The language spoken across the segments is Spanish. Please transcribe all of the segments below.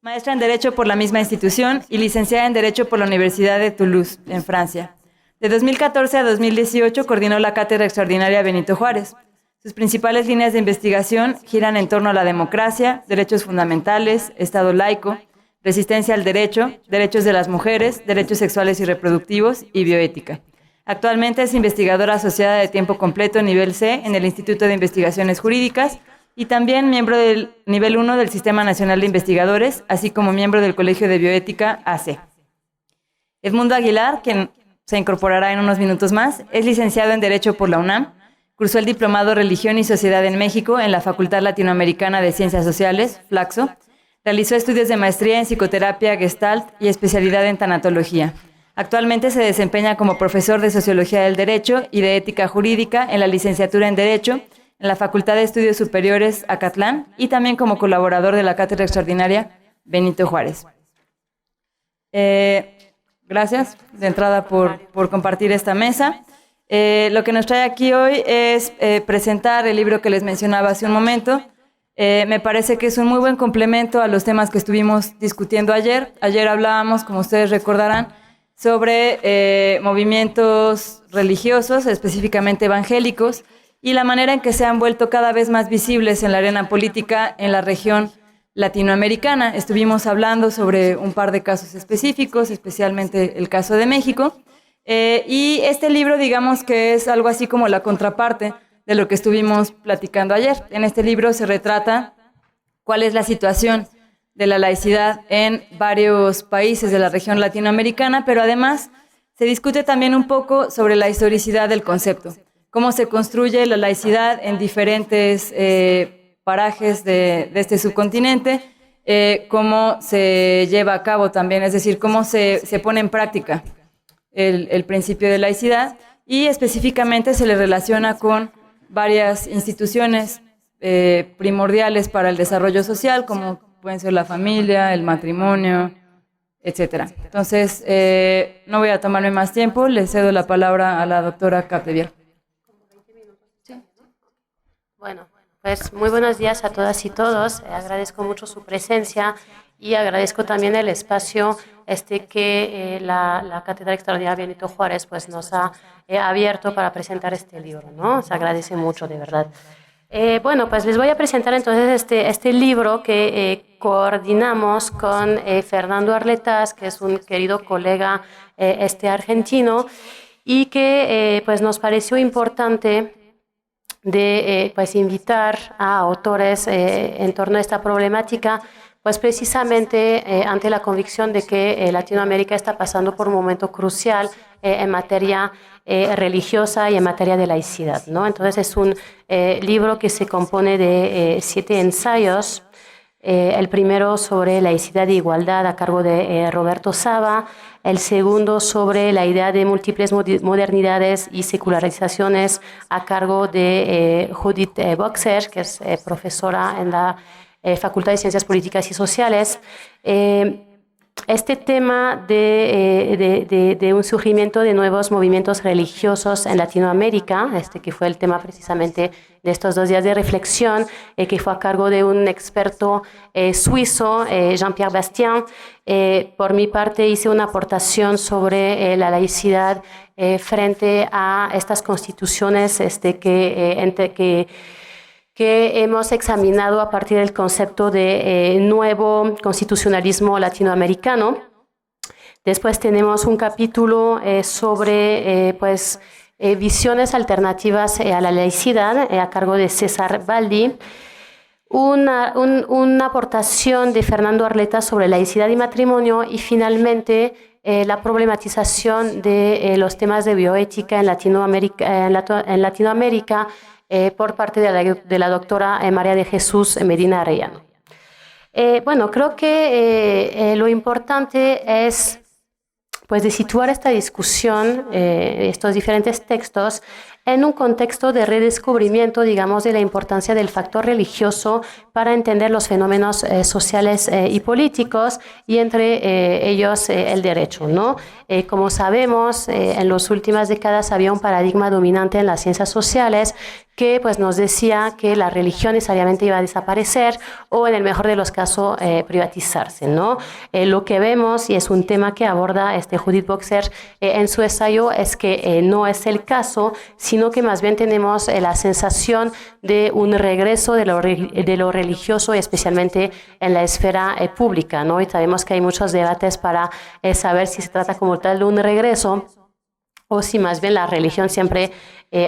Maestra en Derecho por la misma institución y licenciada en Derecho por la Universidad de Toulouse, en Francia. De 2014 a 2018 coordinó la Cátedra Extraordinaria Benito Juárez. Sus principales líneas de investigación giran en torno a la democracia, derechos fundamentales, Estado laico, resistencia al derecho, derechos de las mujeres, derechos sexuales y reproductivos y bioética. Actualmente es investigadora asociada de tiempo completo nivel C en el Instituto de Investigaciones Jurídicas y también miembro del nivel 1 del Sistema Nacional de Investigadores, así como miembro del Colegio de Bioética AC. Edmundo Aguilar, quien se incorporará en unos minutos más, es licenciado en Derecho por la UNAM, cursó el Diplomado Religión y Sociedad en México en la Facultad Latinoamericana de Ciencias Sociales, Flaxo, realizó estudios de maestría en Psicoterapia Gestalt y especialidad en Tanatología. Actualmente se desempeña como profesor de Sociología del Derecho y de Ética Jurídica en la licenciatura en Derecho en la Facultad de Estudios Superiores Acatlán y también como colaborador de la Cátedra Extraordinaria Benito Juárez. Gracias de entrada por compartir esta mesa. Lo que nos trae aquí hoy es presentar el libro que les mencionaba hace un momento. Me parece que es un muy buen complemento a los temas que estuvimos discutiendo ayer. Ayer hablábamos, como ustedes recordarán, sobre movimientos religiosos, específicamente evangélicos, y la manera en que se han vuelto cada vez más visibles en la arena política en la región latinoamericana. Estuvimos hablando sobre un par de casos específicos, especialmente el caso de México, y este libro, digamos que es algo así como la contraparte de lo que estuvimos platicando ayer. En este libro se retrata cuál es la situación de la laicidad en varios países de la región latinoamericana, pero además se discute también un poco sobre la historicidad del concepto, cómo se construye la laicidad en diferentes parajes de este subcontinente, cómo se lleva a cabo también, es decir, cómo se pone en práctica el principio de laicidad, y específicamente se le relaciona con varias instituciones primordiales para el desarrollo social, como pueden ser la familia, el matrimonio, etcétera. Entonces, no voy a tomarme más tiempo, le cedo la palabra a la doctora Capdevielle. Bueno, pues muy buenos días a todas y todos. Agradezco mucho su presencia y agradezco también el espacio que la Cátedra Extraordinaria Benito Juárez pues, nos ha abierto para presentar este libro, ¿no? Se agradece mucho, de verdad. Bueno, pues les voy a presentar entonces este libro que coordinamos con Fernando Arletas, que es un querido colega argentino, y que pues nos pareció importante de pues invitar a autores en torno a esta problemática, pues precisamente ante la convicción de que Latinoamérica está pasando por un momento crucial en materia religiosa y en materia de laicidad, ¿no? Entonces es un libro que se compone de 7 ensayos. El primero sobre laicidad e igualdad a cargo de Roberto Saba, el segundo sobre la idea de múltiples modernidades y secularizaciones a cargo de Judith Boxer, que es profesora en la Facultad de Ciencias Políticas y Sociales. Este tema de un surgimiento de nuevos movimientos religiosos en Latinoamérica, que fue el tema precisamente de estos 2 días de reflexión, que fue a cargo de un experto suizo, Jean-Pierre Bastien. Por mi parte hice una aportación sobre la laicidad frente a estas constituciones que hemos examinado a partir del concepto de nuevo constitucionalismo latinoamericano. Después tenemos un capítulo sobre visiones alternativas a la laicidad a cargo de César Baldi. Una aportación de Fernando Arleta sobre laicidad y matrimonio, y finalmente la problematización de los temas de bioética en Latinoamérica por parte de la doctora María de Jesús Medina Arellano. Bueno, creo que lo importante es pues de situar esta discusión, estos diferentes textos, en un contexto de redescubrimiento, digamos, de la importancia del factor religioso para entender los fenómenos sociales y políticos, y entre ellos el derecho, ¿no? Como sabemos, en las últimas décadas había un paradigma dominante en las ciencias sociales que pues, nos decía que la religión necesariamente iba a desaparecer o, en el mejor de los casos, privatizarse, ¿no? Lo que vemos, y es un tema que aborda Judith Boxer en su ensayo, es que no es el caso, sino que más bien tenemos la sensación de un regreso de lo religioso, especialmente en la esfera pública, ¿no? Y sabemos que hay muchos debates para saber si se trata como tal de un regreso o si más bien la religión siempre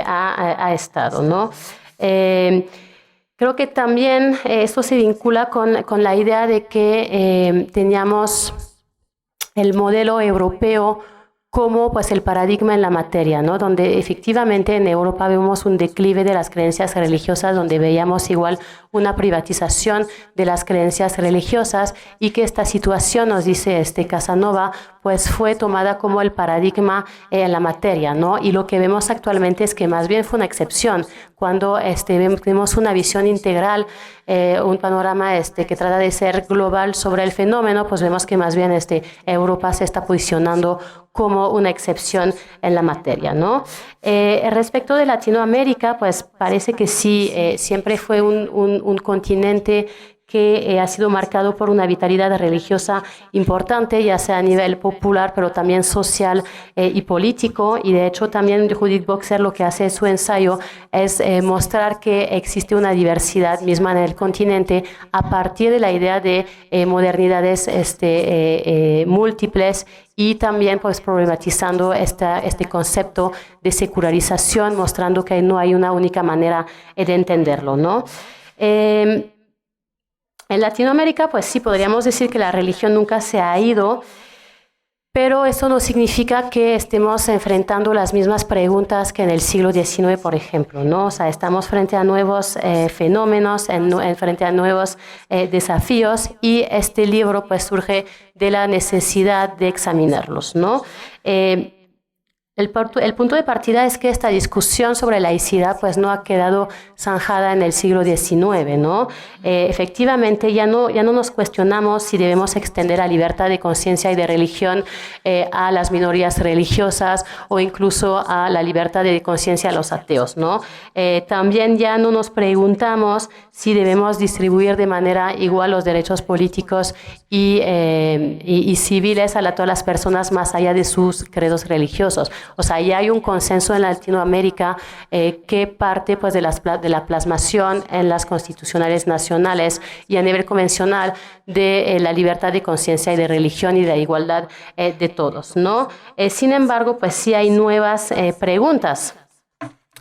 ha estado, ¿no? Creo que también esto se vincula con la idea de que teníamos el modelo europeo como pues el paradigma en la materia, ¿no? Donde efectivamente en Europa vemos un declive de las creencias religiosas, donde veíamos igual una privatización de las creencias religiosas, y que esta situación, nos dice Casanova, pues fue tomada como el paradigma en la materia, ¿no? Y lo que vemos actualmente es que más bien fue una excepción. Cuando vemos una visión integral, un panorama que trata de ser global sobre el fenómeno, pues vemos que más bien Europa se está posicionando como una excepción en la materia, ¿no? Respecto de Latinoamérica, pues parece que sí, siempre fue un continente que ha sido marcado por una vitalidad religiosa importante, ya sea a nivel popular, pero también social y político. Y de hecho también Judith Boxer lo que hace en su ensayo es mostrar que existe una diversidad misma en el continente a partir de la idea de modernidades múltiples, y también pues problematizando este concepto de secularización, mostrando que no hay una única manera de entenderlo, ¿no? En Latinoamérica, pues sí, podríamos decir que la religión nunca se ha ido, pero eso no significa que estemos enfrentando las mismas preguntas que en el siglo XIX, por ejemplo, ¿no? O sea, estamos frente a nuevos fenómenos, frente a nuevos desafíos, y este libro pues surge de la necesidad de examinarlos, ¿no? El punto de partida es que esta discusión sobre laicidad pues no ha quedado zanjada en el siglo XIX, ¿no? Efectivamente ya no nos cuestionamos si debemos extender la libertad de conciencia y de religión a las minorías religiosas, o incluso a la libertad de conciencia a los ateos, ¿no? También ya no nos preguntamos si debemos distribuir de manera igual los derechos políticos y civiles a todas las personas más allá de sus credos religiosos. O sea, ya hay un consenso en Latinoamérica que parte pues, de la plasmación en las constitucionales nacionales y a nivel convencional de la libertad de conciencia y de religión y de la igualdad de todos, ¿no? Sin embargo, pues sí hay nuevas preguntas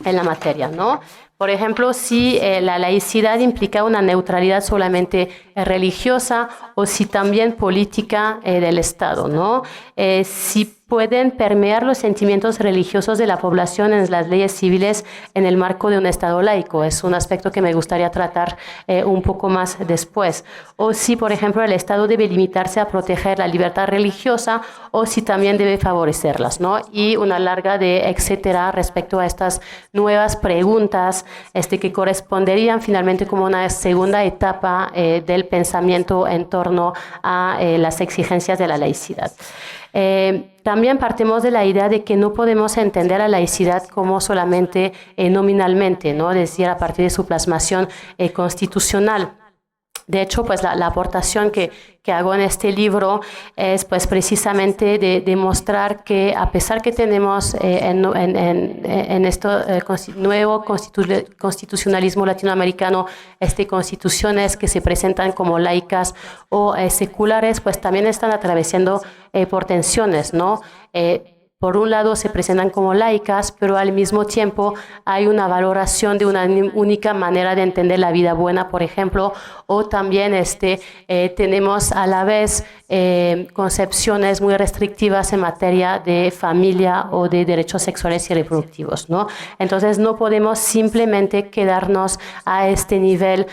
en la materia, ¿no? Por ejemplo, si la laicidad implica una neutralidad solamente religiosa o si también política del Estado, ¿no? Si pueden permear los sentimientos religiosos de la población en las leyes civiles en el marco de un Estado laico. Es un aspecto que me gustaría tratar un poco más después. O si, por ejemplo, el Estado debe limitarse a proteger la libertad religiosa o si también debe favorecerlas, ¿no? Y una larga de etcétera respecto a estas nuevas preguntas que corresponderían finalmente como una segunda etapa del pensamiento en torno a las exigencias de la laicidad. También partimos de la idea de que no podemos entender a la laicidad como solamente nominalmente, ¿no? Es decir, a partir de su plasmación constitucional. De hecho, pues la aportación que hago en este libro es pues precisamente de demostrar que a pesar que tenemos en esto nuevo constitucionalismo latinoamericano constituciones que se presentan como laicas o seculares, pues también están atravesando por tensiones, ¿no? Por un lado se presentan como laicas, pero al mismo tiempo hay una valoración de una única manera de entender la vida buena, por ejemplo, o también tenemos a la vez concepciones muy restrictivas en materia de familia o de derechos sexuales y reproductivos, ¿no? Entonces no podemos simplemente quedarnos a este nivel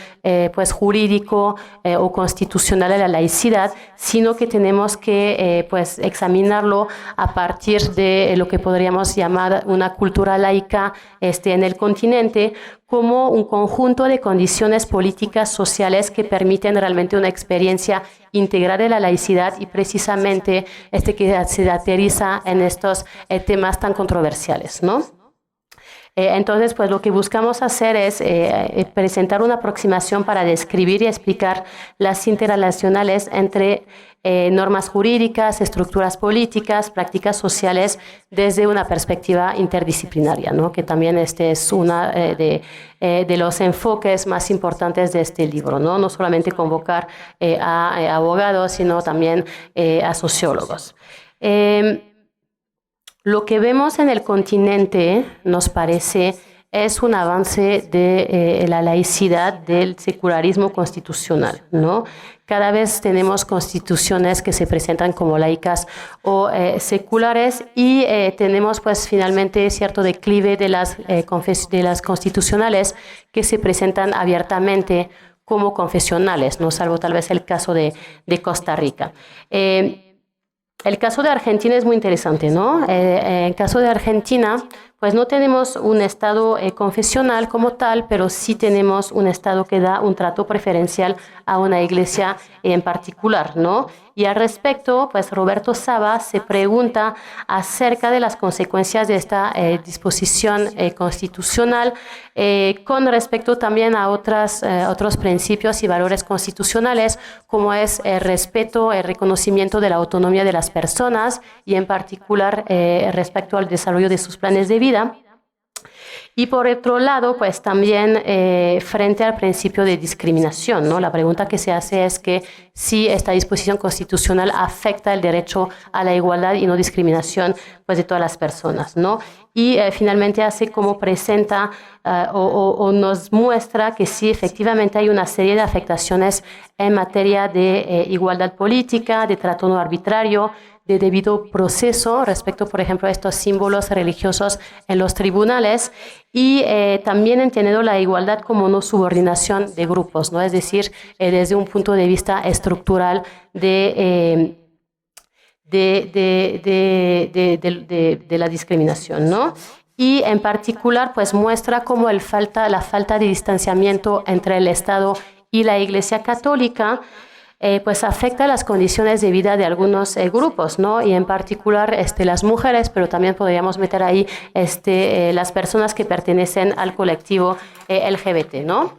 pues jurídico o constitucional de la laicidad, sino que tenemos que pues examinarlo a partir de lo que podríamos llamar una cultura laica en el continente, como un conjunto de condiciones políticas, sociales que permiten realmente una experiencia integral de la laicidad y precisamente que se aterriza en estos temas tan controversiales, ¿no? Entonces, pues lo que buscamos hacer es presentar una aproximación para describir y explicar las interrelacionales entre normas jurídicas, estructuras políticas, prácticas sociales desde una perspectiva interdisciplinaria, ¿no? Que también es una de los enfoques más importantes de este libro, ¿no? No solamente convocar a abogados, sino también a sociólogos. Lo que vemos en el continente, nos parece, es un avance de la laicidad del secularismo constitucional, ¿no? Cada vez tenemos constituciones que se presentan como laicas o seculares y tenemos pues finalmente cierto declive de las constitucionales que se presentan abiertamente como confesionales, ¿no? Salvo tal vez el caso de Costa Rica. El caso de Argentina es muy interesante, ¿no? En el caso de Argentina, pues no tenemos un Estado confesional como tal, pero sí tenemos un Estado que da un trato preferencial a una iglesia en particular, ¿no? Y al respecto, pues Roberto Saba se pregunta acerca de las consecuencias de esta disposición constitucional con respecto también a otros principios y valores constitucionales, como es el respeto, el reconocimiento de la autonomía de las personas y en particular respecto al desarrollo de sus planes de vida. Y por otro lado, pues también frente al principio de discriminación, ¿no? La pregunta que se hace es que si esta disposición constitucional afecta el derecho a la igualdad y no discriminación pues, de todas las personas, ¿no? Y finalmente hace como presenta o nos muestra que sí, efectivamente hay una serie de afectaciones en materia de igualdad política, de trato no arbitrario, de debido proceso respecto, por ejemplo, a estos símbolos religiosos en los tribunales y también entendiendo la igualdad como no subordinación de grupos, ¿no? Es decir, desde un punto de vista estructural de la discriminación, ¿no? Y en particular, pues muestra cómo la falta de distanciamiento entre el Estado y la Iglesia Católica pues afecta las condiciones de vida de algunos grupos, ¿no? Y en particular las mujeres, pero también podríamos meter ahí las personas que pertenecen al colectivo LGBT, ¿no?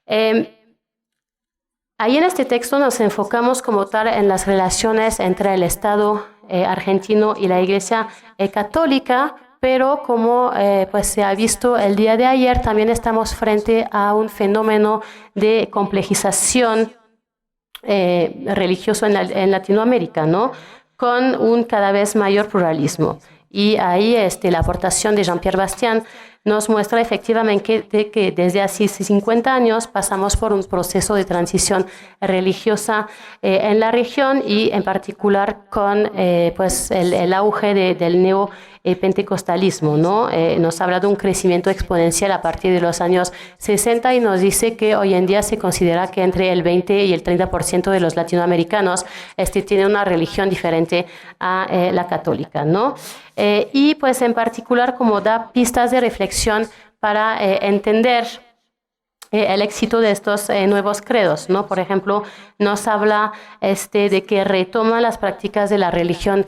Ahí en este texto nos enfocamos como tal en las relaciones entre el Estado argentino y la Iglesia Católica, pero como pues se ha visto el día de ayer, también estamos frente a un fenómeno de complejización religioso en Latinoamérica, ¿no? Con un cada vez mayor pluralismo. Y ahí la aportación de Jean-Pierre Bastian nos muestra efectivamente que desde hace 50 años pasamos por un proceso de transición religiosa en la región y en particular con pues el auge del neopentecostalismo, ¿no? Nos habla de un crecimiento exponencial a partir de los años 60 y nos dice que hoy en día se considera que entre el 20 y el 30% de los latinoamericanos tienen una religión diferente a la católica, ¿no? Y pues en particular como da pistas de reflexión para entender el éxito de estos nuevos credos, ¿no? Por ejemplo, nos habla de que retoma las prácticas de la religión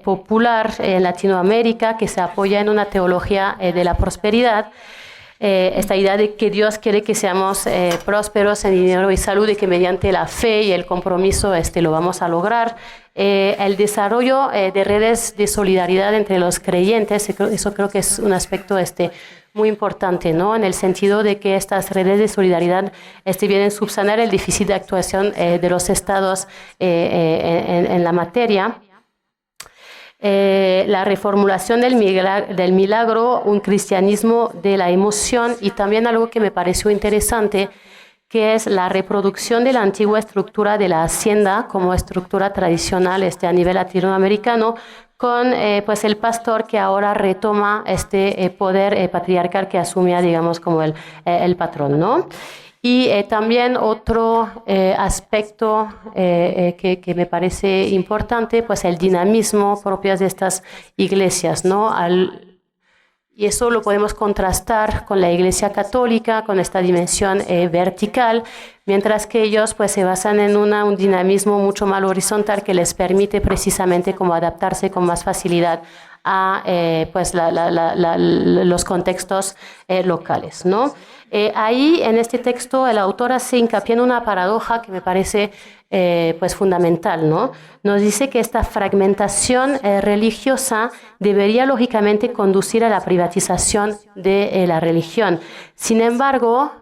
popular en Latinoamérica, que se apoya en una teología de la prosperidad, esta idea de que Dios quiere que seamos prósperos en dinero y salud y que mediante la fe y el compromiso lo vamos a lograr. El desarrollo de redes de solidaridad entre los creyentes, eso creo que es un aspecto muy importante, ¿no? En el sentido de que estas redes de solidaridad vienen a subsanar el déficit de actuación de los estados en la materia. La reformulación del milagro, un cristianismo de la emoción y también algo que me pareció interesante, que es la reproducción de la antigua estructura de la hacienda como estructura tradicional a nivel latinoamericano, con pues el pastor que ahora retoma este poder patriarcal que asumía, digamos, como el patrón, ¿no? Y también otro aspecto que me parece importante, pues el dinamismo propio de estas iglesias, ¿no? Y eso lo podemos contrastar con la Iglesia Católica, con esta dimensión vertical, mientras que ellos pues se basan en un dinamismo mucho más horizontal que les permite precisamente como adaptarse con más facilidad a pues los contextos locales, ¿no? Ahí en este texto el autor hace hincapié en una paradoja que me parece pues fundamental, ¿no? Nos dice que esta fragmentación religiosa debería lógicamente conducir a la privatización de la religión. Sin embargo,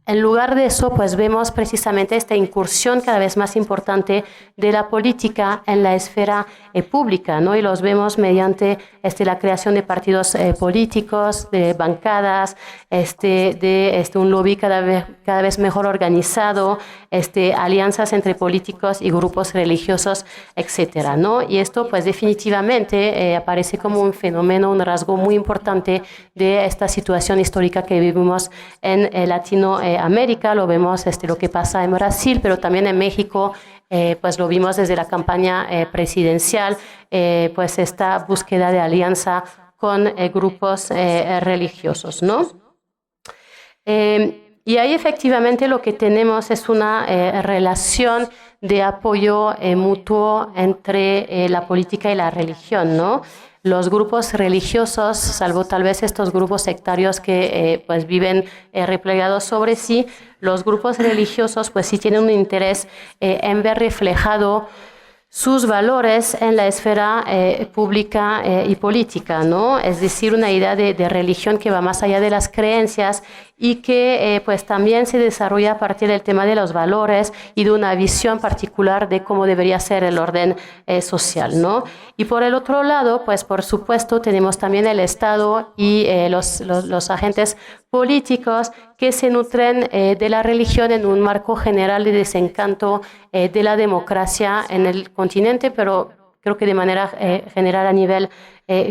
en lugar de eso, pues vemos precisamente esta incursión cada vez más importante de la política en la esfera pública, ¿no? Y los vemos mediante la creación de partidos políticos, de bancadas, de un lobby cada vez mejor organizado, alianzas entre políticos y grupos religiosos, etcétera, ¿no? Y esto, pues definitivamente aparece como un fenómeno, un rasgo muy importante de esta situación histórica que vivimos en Latinoamérica. Lo vemos lo que pasa en Brasil, pero también en México, pues lo vimos desde la campaña presidencial, pues esta búsqueda de alianza con grupos religiosos, ¿no? Y ahí efectivamente lo que tenemos es una relación de apoyo mutuo entre la política y la religión, ¿no? Los grupos religiosos, salvo tal vez estos grupos sectarios que pues viven replegados sobre sí, los grupos religiosos pues sí tienen un interés en ver reflejado sus valores en la esfera pública y política, ¿no? Es decir, una idea de religión que va más allá de las creencias y que pues también se desarrolla a partir del tema de los valores y de una visión particular de cómo debería ser el orden social, ¿no? Y por el otro lado, pues por supuesto tenemos también el Estado y los agentes políticos que se nutren de la religión en un marco general de desencanto de la democracia en el continente, pero creo que de manera general a nivel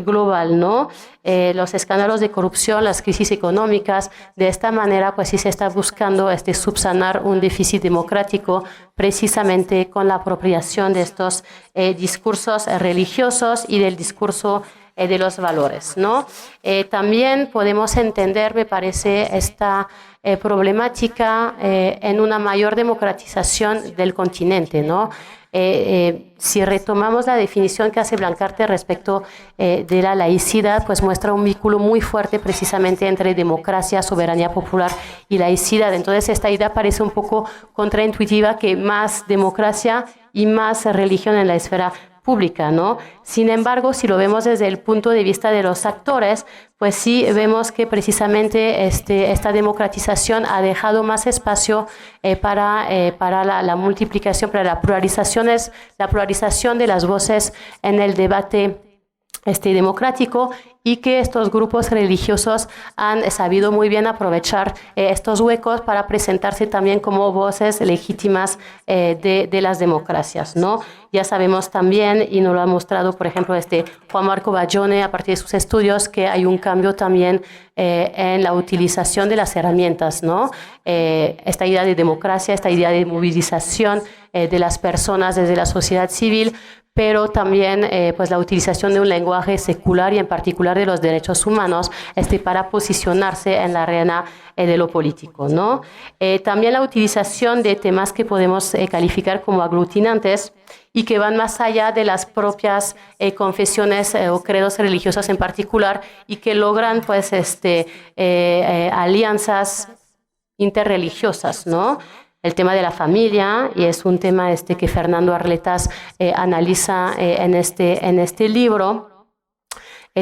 global, ¿no? Los escándalos de corrupción, las crisis económicas, de esta manera pues sí se está buscando subsanar un déficit democrático precisamente con la apropiación de estos discursos religiosos y del discurso de los valores, ¿no? También podemos entender, me parece, esta problemática en una mayor democratización del continente, ¿no? Si retomamos la definición que hace Blancarte respecto de la laicidad, pues muestra un vínculo muy fuerte precisamente entre democracia, soberanía popular y laicidad. Entonces esta idea parece un poco contraintuitiva, que más democracia y más religión en la esfera pública, ¿no? Sin embargo, si lo vemos desde el punto de vista de los actores, pues sí vemos que precisamente esta democratización ha dejado más espacio para la multiplicación, para la pluralización de las voces en el debate democrático, y que estos grupos religiosos han sabido muy bien aprovechar estos huecos para presentarse también como voces legítimas de las democracias, ¿no? Ya sabemos también, y nos lo ha mostrado, por ejemplo, Juan Marco Bayone a partir de sus estudios, que hay un cambio también en la utilización de las herramientas, ¿no? Esta idea de democracia, esta idea de movilización de las personas desde la sociedad civil, pero también pues la utilización de un lenguaje secular y en particular de los derechos humanos para posicionarse en la arena de lo político, ¿no? También la utilización de temas que podemos calificar como aglutinantes y que van más allá de las propias confesiones o credos religiosos en particular, y que logran pues alianzas interreligiosas, ¿no? El tema de la familia, y es un tema que Fernando Arletas analiza en este libro,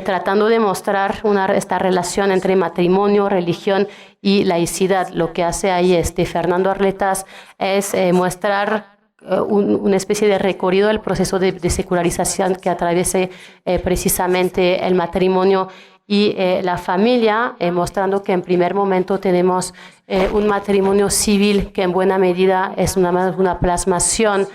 tratando de mostrar esta relación entre matrimonio, religión y laicidad. Lo que hace ahí Fernando Arletas es mostrar una especie de recorrido del proceso de secularización que atraviese precisamente el matrimonio y la familia, mostrando que en primer momento tenemos un matrimonio civil que en buena medida es una plasmación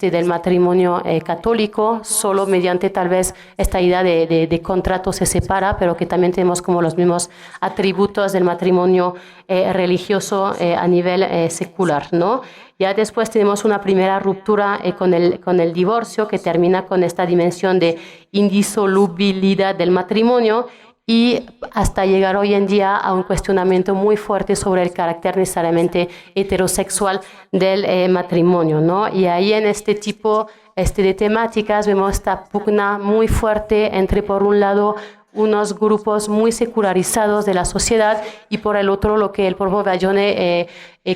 del matrimonio católico, solo mediante tal vez esta idea de contrato se separa, pero que también tenemos como los mismos atributos del matrimonio religioso a nivel secular, ¿no? Ya después tenemos una primera ruptura con el divorcio, que termina con esta dimensión de indisolubilidad del matrimonio, y hasta llegar hoy en día a un cuestionamiento muy fuerte sobre el carácter necesariamente heterosexual del matrimonio, ¿no? Y ahí en este tipo de temáticas vemos esta pugna muy fuerte entre, por un lado, unos grupos muy secularizados de la sociedad y por el otro lo que el propio Bayone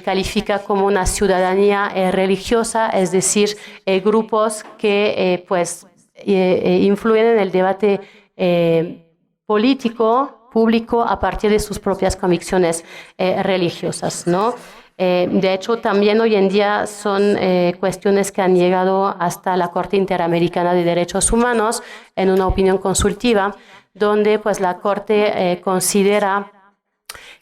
califica como una ciudadanía religiosa, es decir, grupos que influyen en el debate político, público, a partir de sus propias convicciones religiosas, ¿no? De hecho, también hoy en día son cuestiones que han llegado hasta la Corte Interamericana de Derechos Humanos en una opinión consultiva, donde pues la Corte considera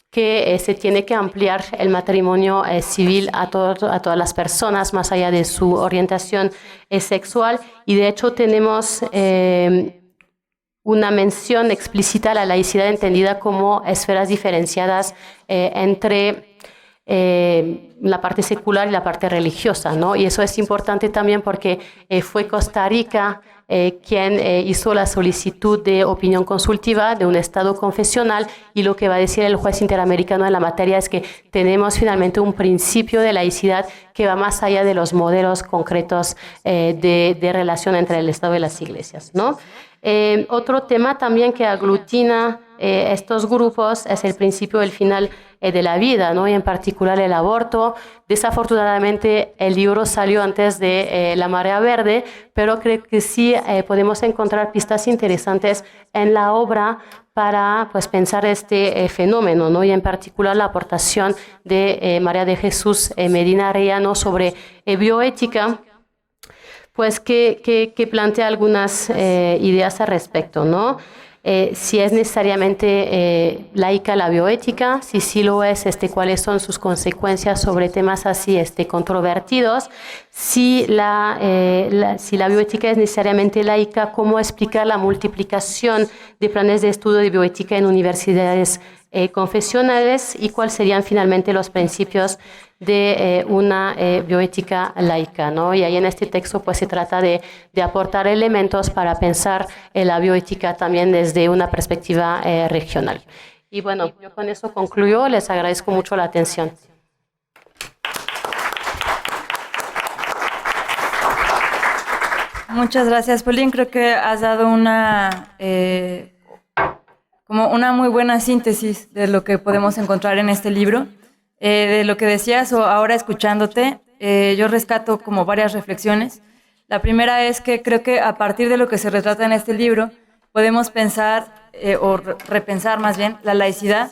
que se tiene que ampliar el matrimonio civil a todas las personas, más allá de su orientación sexual, y de hecho tenemos una mención explícita a la laicidad entendida como esferas diferenciadas entre la parte secular y la parte religiosa, ¿no? Y eso es importante también porque fue Costa Rica quien hizo la solicitud de opinión consultiva de un estado confesional, y lo que va a decir el juez interamericano en la materia es que tenemos finalmente un principio de laicidad que va más allá de los modelos concretos de relación entre el Estado y las iglesias, ¿no? Otro tema también que aglutina estos grupos es el principio del final de la vida, ¿no? Y en particular el aborto. Desafortunadamente el libro salió antes de La Marea Verde, pero creo que sí podemos encontrar pistas interesantes en la obra para pues, pensar este fenómeno, ¿no? Y en particular la aportación de María de Jesús Medina Arellano sobre bioética, pues que plantea algunas ideas al respecto, ¿no? Si es necesariamente laica la bioética, si sí lo es, cuáles son sus consecuencias sobre temas así controvertidos, si la bioética es necesariamente laica, cómo explicar la multiplicación de planes de estudio de bioética en universidades confesionales, y cuáles serían finalmente los principios de una bioética laica, ¿no? Y ahí en este texto pues se trata de aportar elementos para pensar la bioética también desde una perspectiva regional. Y bueno, yo con eso concluyo. Les agradezco mucho la atención. Muchas gracias, Pauline. Creo que has dado como una muy buena síntesis de lo que podemos encontrar en este libro. De lo que decías, o ahora escuchándote, yo rescato como varias reflexiones. La primera es que creo que a partir de lo que se retrata en este libro, podemos pensar, o repensar más bien, la laicidad,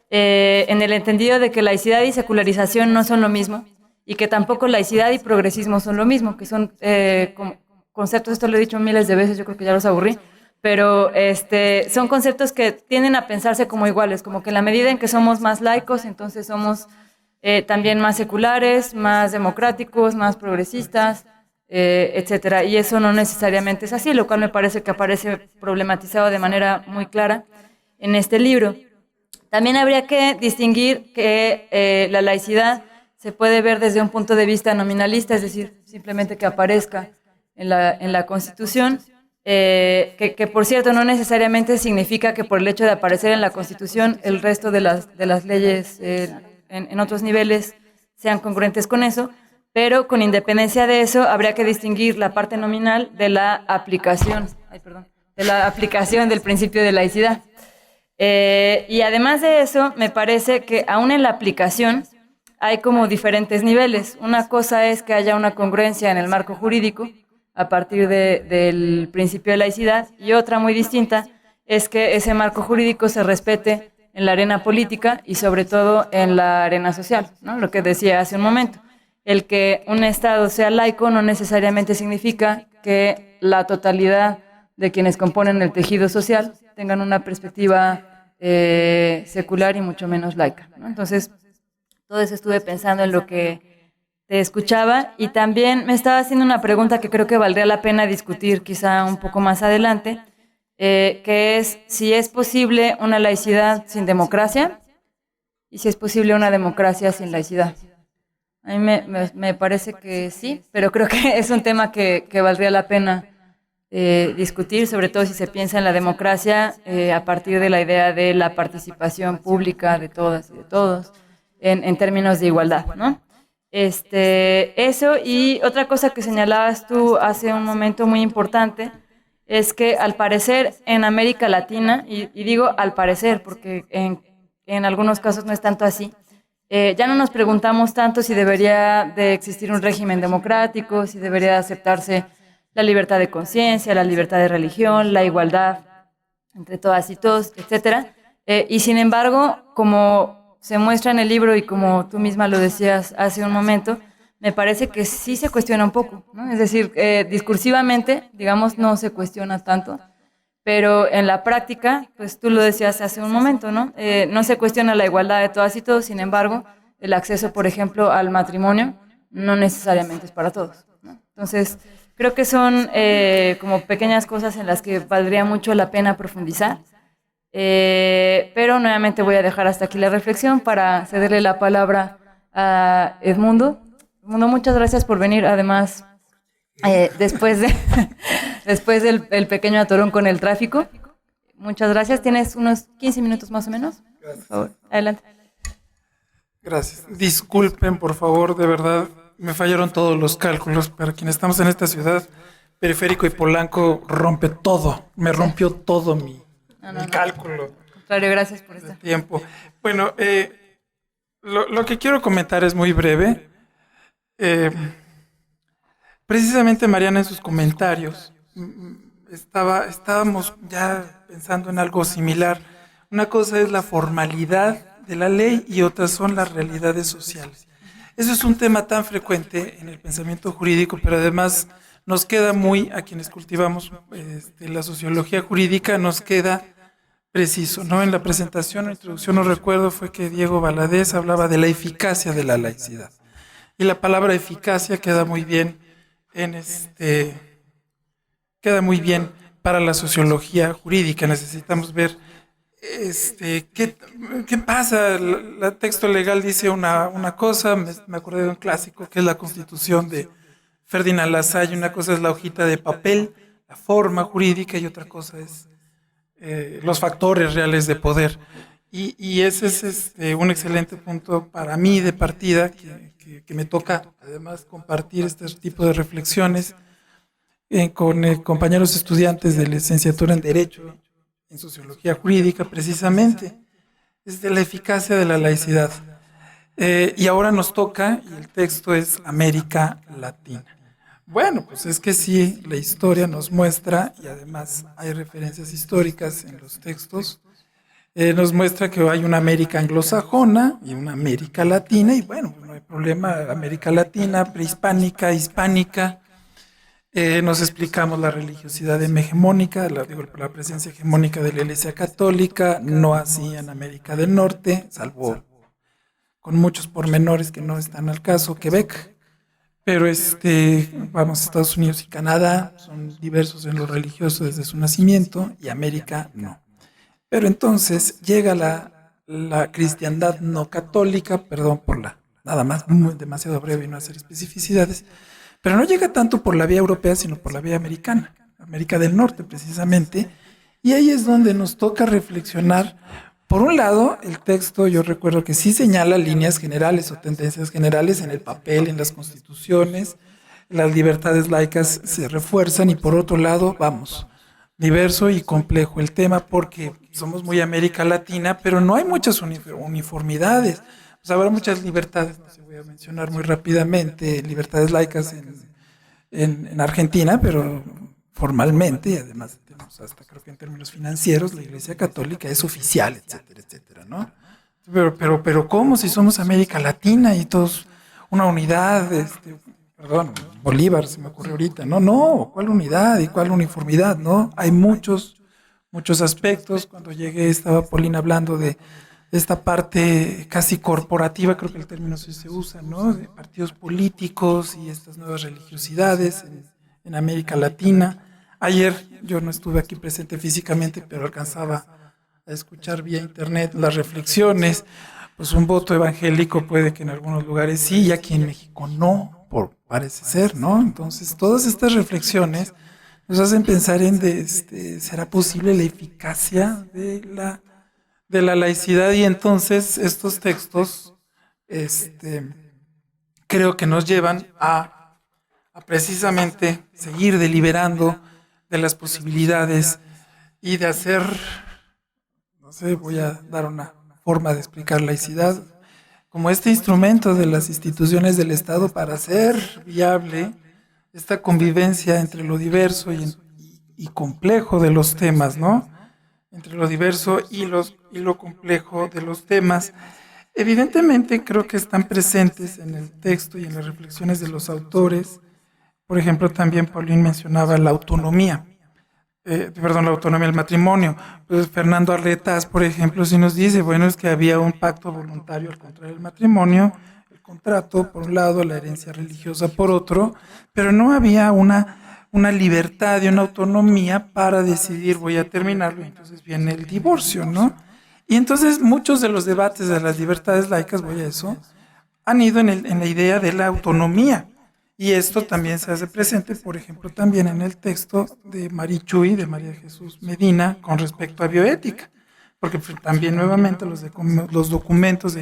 en el entendido de que laicidad y secularización no son lo mismo, y que tampoco laicidad y progresismo son lo mismo, que son como conceptos, esto lo he dicho miles de veces, yo creo que ya los aburrí, pero son conceptos que tienden a pensarse como iguales, como que en la medida en que somos más laicos, entonces somos también más seculares, más democráticos, más progresistas, etcétera. Y eso no necesariamente es así, lo cual me parece que aparece problematizado de manera muy clara en este libro. También habría que distinguir que la laicidad se puede ver desde un punto de vista nominalista, es decir, simplemente que aparezca en la Constitución, que por cierto no necesariamente significa que por el hecho de aparecer en la Constitución el resto de las leyes en otros niveles sean congruentes con eso, pero con independencia de eso habría que distinguir la parte nominal de la aplicación, del principio de laicidad. Y además de eso, me parece que aún en la aplicación hay como diferentes niveles. Una cosa es que haya una congruencia en el marco jurídico a partir del principio de laicidad, y otra muy distinta es que ese marco jurídico se respete en la arena política y sobre todo en la arena social, ¿no? Lo que decía hace un momento, el que un Estado sea laico no necesariamente significa que la totalidad de quienes componen el tejido social tengan una perspectiva secular y mucho menos laica, ¿no? Entonces, todo eso estuve pensando en lo que te escuchaba y también me estaba haciendo una pregunta que creo que valdría la pena discutir quizá un poco más adelante, que es si es posible una laicidad sin democracia y si es posible una democracia sin laicidad. A mí me parece que sí, pero creo que es un tema que valdría la pena discutir, sobre todo si se piensa en la democracia a partir de la idea de la participación pública de todas y de todos en términos de igualdad, ¿no? Eso, y otra cosa que señalabas tú hace un momento muy importante es que al parecer en América Latina, y digo al parecer porque en algunos casos no es tanto así, ya no nos preguntamos tanto si debería de existir un régimen democrático, si debería de aceptarse la libertad de conciencia, la libertad de religión, la igualdad entre todas y todos, etcétera. Y sin embargo, como se muestra en el libro y como tú misma lo decías hace un momento, me parece que sí se cuestiona un poco, ¿no? Es decir, discursivamente, digamos, no se cuestiona tanto, pero en la práctica, pues tú lo decías hace un momento, ¿no? No se cuestiona la igualdad de todas y todos, sin embargo, el acceso, por ejemplo, al matrimonio no necesariamente es para todos, ¿no? Entonces, creo que son como pequeñas cosas en las que valdría mucho la pena profundizar, pero nuevamente voy a dejar hasta aquí la reflexión para cederle la palabra a Edmundo. Edmundo, muchas gracias por venir, además, después del el pequeño atorón con el tráfico. Muchas gracias. Tienes unos 15 minutos más o menos. Gracias. Por favor, adelante. Gracias. Disculpen, por favor, de verdad, me fallaron todos los cálculos. Para quienes estamos en esta ciudad, Periférico y Polanco rompe todo. Me rompió todo mi cálculo. Al contrario, gracias por estar. Tiempo. Bueno, lo que quiero comentar es muy breve. Precisamente Mariana en sus comentarios estábamos ya pensando en algo similar. Una cosa es la formalidad de la ley y otras son las realidades sociales. Eso es un tema tan frecuente en el pensamiento jurídico, pero además nos queda muy, a quienes cultivamos la sociología jurídica, nos queda preciso, ¿no? En la presentación, la introducción, no recuerdo, fue que Diego Valadez hablaba de la eficacia de la laicidad. Y la palabra eficacia queda muy bien queda muy bien para la sociología jurídica. Necesitamos ver qué pasa. El texto legal dice una cosa, me acordé de un clásico que es la Constitución de Ferdinand Lassalle. Una cosa es la hojita de papel, la forma jurídica, y otra cosa es los factores reales de poder. Y ese es un excelente punto para mí de partida, que me toca además compartir este tipo de reflexiones con compañeros estudiantes de licenciatura en Derecho, en Sociología Jurídica, precisamente, es de la eficacia de la laicidad. Y ahora nos toca, y el texto es América Latina. Bueno, pues es que sí, la historia nos muestra, y además hay referencias históricas en los textos, nos muestra que hay una América anglosajona y una América Latina, y bueno, no hay problema, América Latina, prehispánica, hispánica. Nos explicamos la religiosidad hegemónica, la presencia hegemónica de la Iglesia Católica, no así en América del Norte, salvo con muchos pormenores que no están al caso, Quebec, pero vamos, Estados Unidos y Canadá son diversos en lo religioso desde su nacimiento, y América no. Pero entonces llega la cristiandad no católica, perdón por nada más, demasiado breve y no hacer especificidades, pero no llega tanto por la vía europea, sino por la vía americana, América del Norte precisamente, y ahí es donde nos toca reflexionar. Por un lado, el texto, yo recuerdo que sí señala líneas generales o tendencias generales en el papel, en las constituciones, las libertades laicas se refuerzan, y por otro lado, vamos, diverso y complejo el tema porque somos muy América Latina, pero no hay muchas uniformidades. Pues habrá muchas libertades, no sé, voy a mencionar muy rápidamente, libertades laicas en Argentina, pero formalmente, y además tenemos hasta creo que en términos financieros, la Iglesia Católica es oficial, etcétera, etcétera, ¿no? Pero ¿cómo si somos América Latina y todos una unidad? perdón, Bolívar se me ocurrió ahorita. No, ¿cuál unidad y cuál uniformidad? No, hay muchos aspectos. Cuando llegué estaba Paulina hablando de esta parte casi corporativa, creo que el término sí se usa, ¿no? De partidos políticos y estas nuevas religiosidades en América Latina. Ayer yo no estuve aquí presente físicamente, pero alcanzaba a escuchar vía internet las reflexiones. Pues un voto evangélico puede que en algunos lugares sí, y aquí en México no, parece ser, ¿no? Entonces, todas estas reflexiones nos hacen pensar en ¿será posible la eficacia de la laicidad? Y entonces estos textos creo que nos llevan a precisamente seguir deliberando de las posibilidades y de hacer, no sé, voy a dar una forma de explicar laicidad, como este instrumento de las instituciones del Estado para hacer viable esta convivencia entre lo diverso y complejo de los temas, ¿no? Entre lo diverso y lo complejo de los temas. Evidentemente creo que están presentes en el texto y en las reflexiones de los autores. Por ejemplo, también Paulín mencionaba la autonomía. La autonomía del matrimonio. Pues Fernando Arletas, por ejemplo, sí nos dice, bueno, es que había un pacto voluntario al contrario del matrimonio, el contrato por un lado, la herencia religiosa por otro, pero no había una libertad y una autonomía para decidir, voy a terminarlo, y entonces viene el divorcio, ¿no? Y entonces muchos de los debates de las libertades laicas, voy a eso, han ido en la idea de la autonomía. Y esto también se hace presente, por ejemplo, también en el texto de Marichuy, de María de Jesús Medina, con respecto a bioética, porque también nuevamente los documentos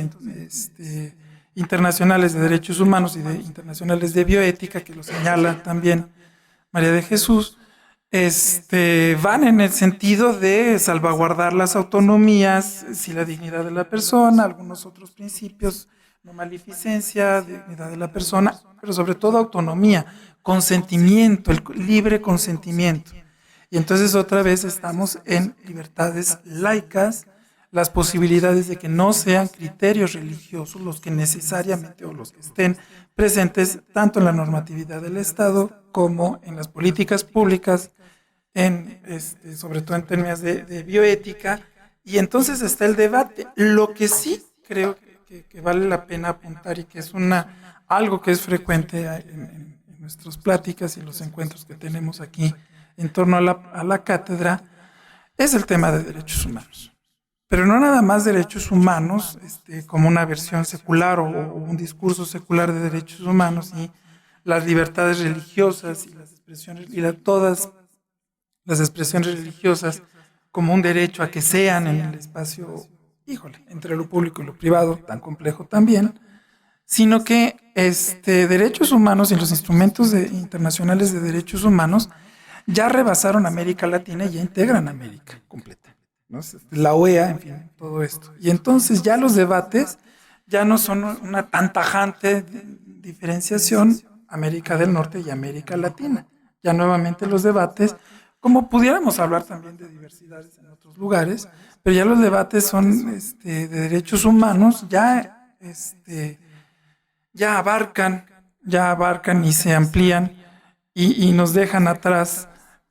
internacionales de derechos humanos y internacionales de bioética, que lo señala también María de Jesús, van en el sentido de salvaguardar las autonomías, si la dignidad de la persona, algunos otros principios, no maleficencia, dignidad de la persona, pero sobre todo autonomía, consentimiento, el libre consentimiento. Y entonces otra vez estamos en libertades laicas, las posibilidades de que no sean criterios religiosos los que necesariamente o los que estén presentes tanto en la normatividad del Estado como en las políticas públicas, sobre todo en términos de bioética. Y entonces está el debate. Lo que sí creo que vale la pena apuntar y que es algo que es frecuente en nuestras pláticas y los encuentros que tenemos aquí en torno a la cátedra, es el tema de derechos humanos. Pero no nada más derechos humanos como una versión secular o un discurso secular de derechos humanos, y las libertades religiosas y las expresiones todas las expresiones religiosas como un derecho a que sean en el espacio, entre lo público y lo privado, tan complejo también, sino que derechos humanos y los instrumentos internacionales de derechos humanos ya rebasaron América Latina y ya integran América completa, ¿no? La OEA, en fin, todo esto. Y entonces ya los debates ya no son una tan tajante diferenciación América del Norte y América Latina. Ya nuevamente los debates, como pudiéramos hablar también de diversidades en otros lugares, pero ya los debates son de derechos humanos, ya abarcan y se amplían y nos dejan atrás,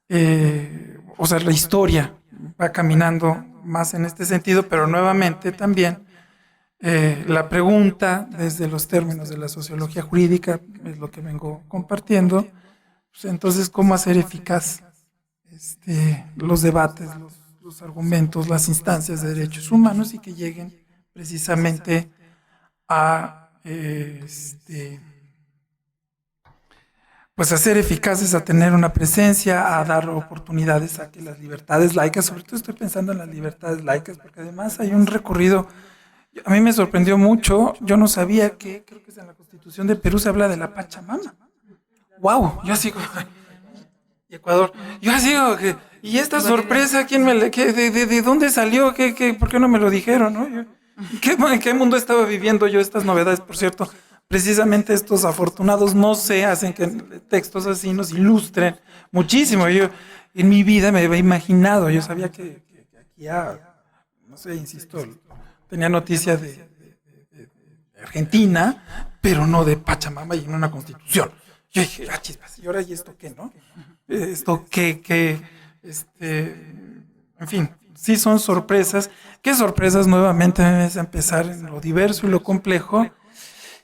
la historia va caminando más en este sentido, pero nuevamente también la pregunta desde los términos de la sociología jurídica es lo que vengo compartiendo. Pues entonces, ¿cómo hacer eficaz los debates, los argumentos, las instancias de derechos humanos y que lleguen precisamente a a ser eficaces, a tener una presencia, a dar oportunidades a que las libertades laicas, sobre todo estoy pensando en las libertades laicas, porque además hay un recorrido. A mí me sorprendió mucho, yo no sabía que, creo que es en la Constitución de Perú se habla de la Pachamama. ¡Wow! Yo sigo, y Ecuador, yo sigo, y esta sorpresa, ¿de dónde salió? ¿Por qué no me lo dijeron? ¿No? ¿En qué mundo estaba viviendo yo estas novedades? Por cierto, precisamente estos afortunados, no sé, hacen que textos así nos ilustren muchísimo. Yo en mi vida me había imaginado, yo sabía que aquí, no sé, insisto, tenía noticia de Argentina, pero no de Pachamama y en una constitución. Yo dije, chispas, ¿y ahora y esto qué, no? Esto en fin, sí son sorpresas. ¿Qué sorpresas? Nuevamente es empezar en lo diverso y lo complejo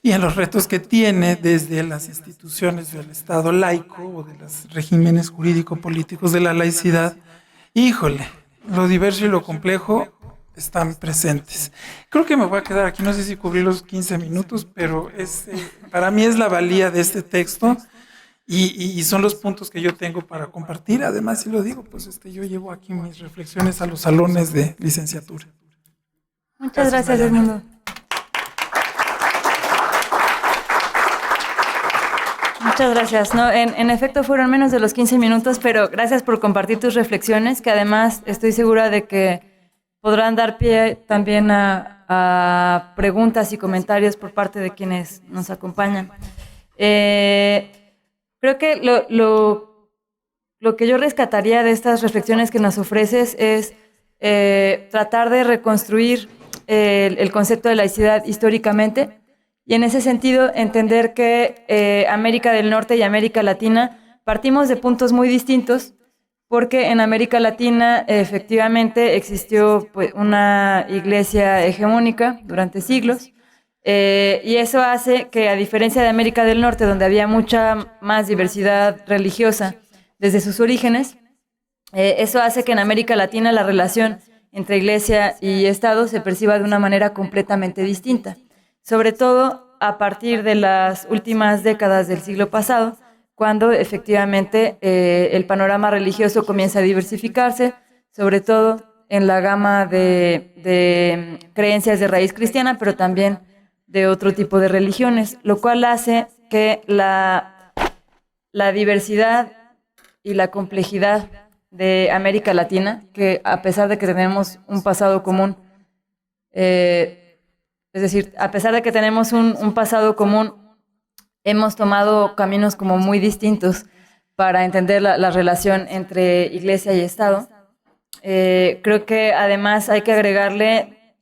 y en los retos que tiene desde las instituciones del Estado laico o de los regímenes jurídico-políticos de la laicidad. Híjole, lo diverso y lo complejo están presentes. Creo que me voy a quedar aquí, no sé si cubrí los 15 minutos, pero para mí es la valía de este texto y son los puntos que yo tengo para compartir. Además, si lo digo, pues yo llevo aquí mis reflexiones a los salones de licenciatura. Muchas gracias, Edmundo. Muchas gracias. No, en efecto fueron menos de los 15 minutos, pero gracias por compartir tus reflexiones, que además estoy segura de que podrán dar pie también a preguntas y comentarios por parte de quienes nos acompañan. Creo que lo que yo rescataría de estas reflexiones que nos ofreces es tratar de reconstruir el concepto de laicidad históricamente y en ese sentido entender que América del Norte y América Latina partimos de puntos muy distintos porque en América Latina efectivamente existió pues, una iglesia hegemónica durante siglos y eso hace que a diferencia de América del Norte donde había mucha más diversidad religiosa desde sus orígenes, eso hace que en América Latina la relación entre iglesia y Estado se perciba de una manera completamente distinta, sobre todo a partir de las últimas décadas del siglo pasado, cuando efectivamente el panorama religioso comienza a diversificarse, sobre todo en la gama de creencias de raíz cristiana, pero también de otro tipo de religiones, lo cual hace que la diversidad y la complejidad de América Latina, que a pesar de que tenemos un pasado común, es decir, a pesar de que tenemos un pasado común, hemos tomado caminos como muy distintos para entender la relación entre Iglesia y Estado. Creo que además hay que agregarle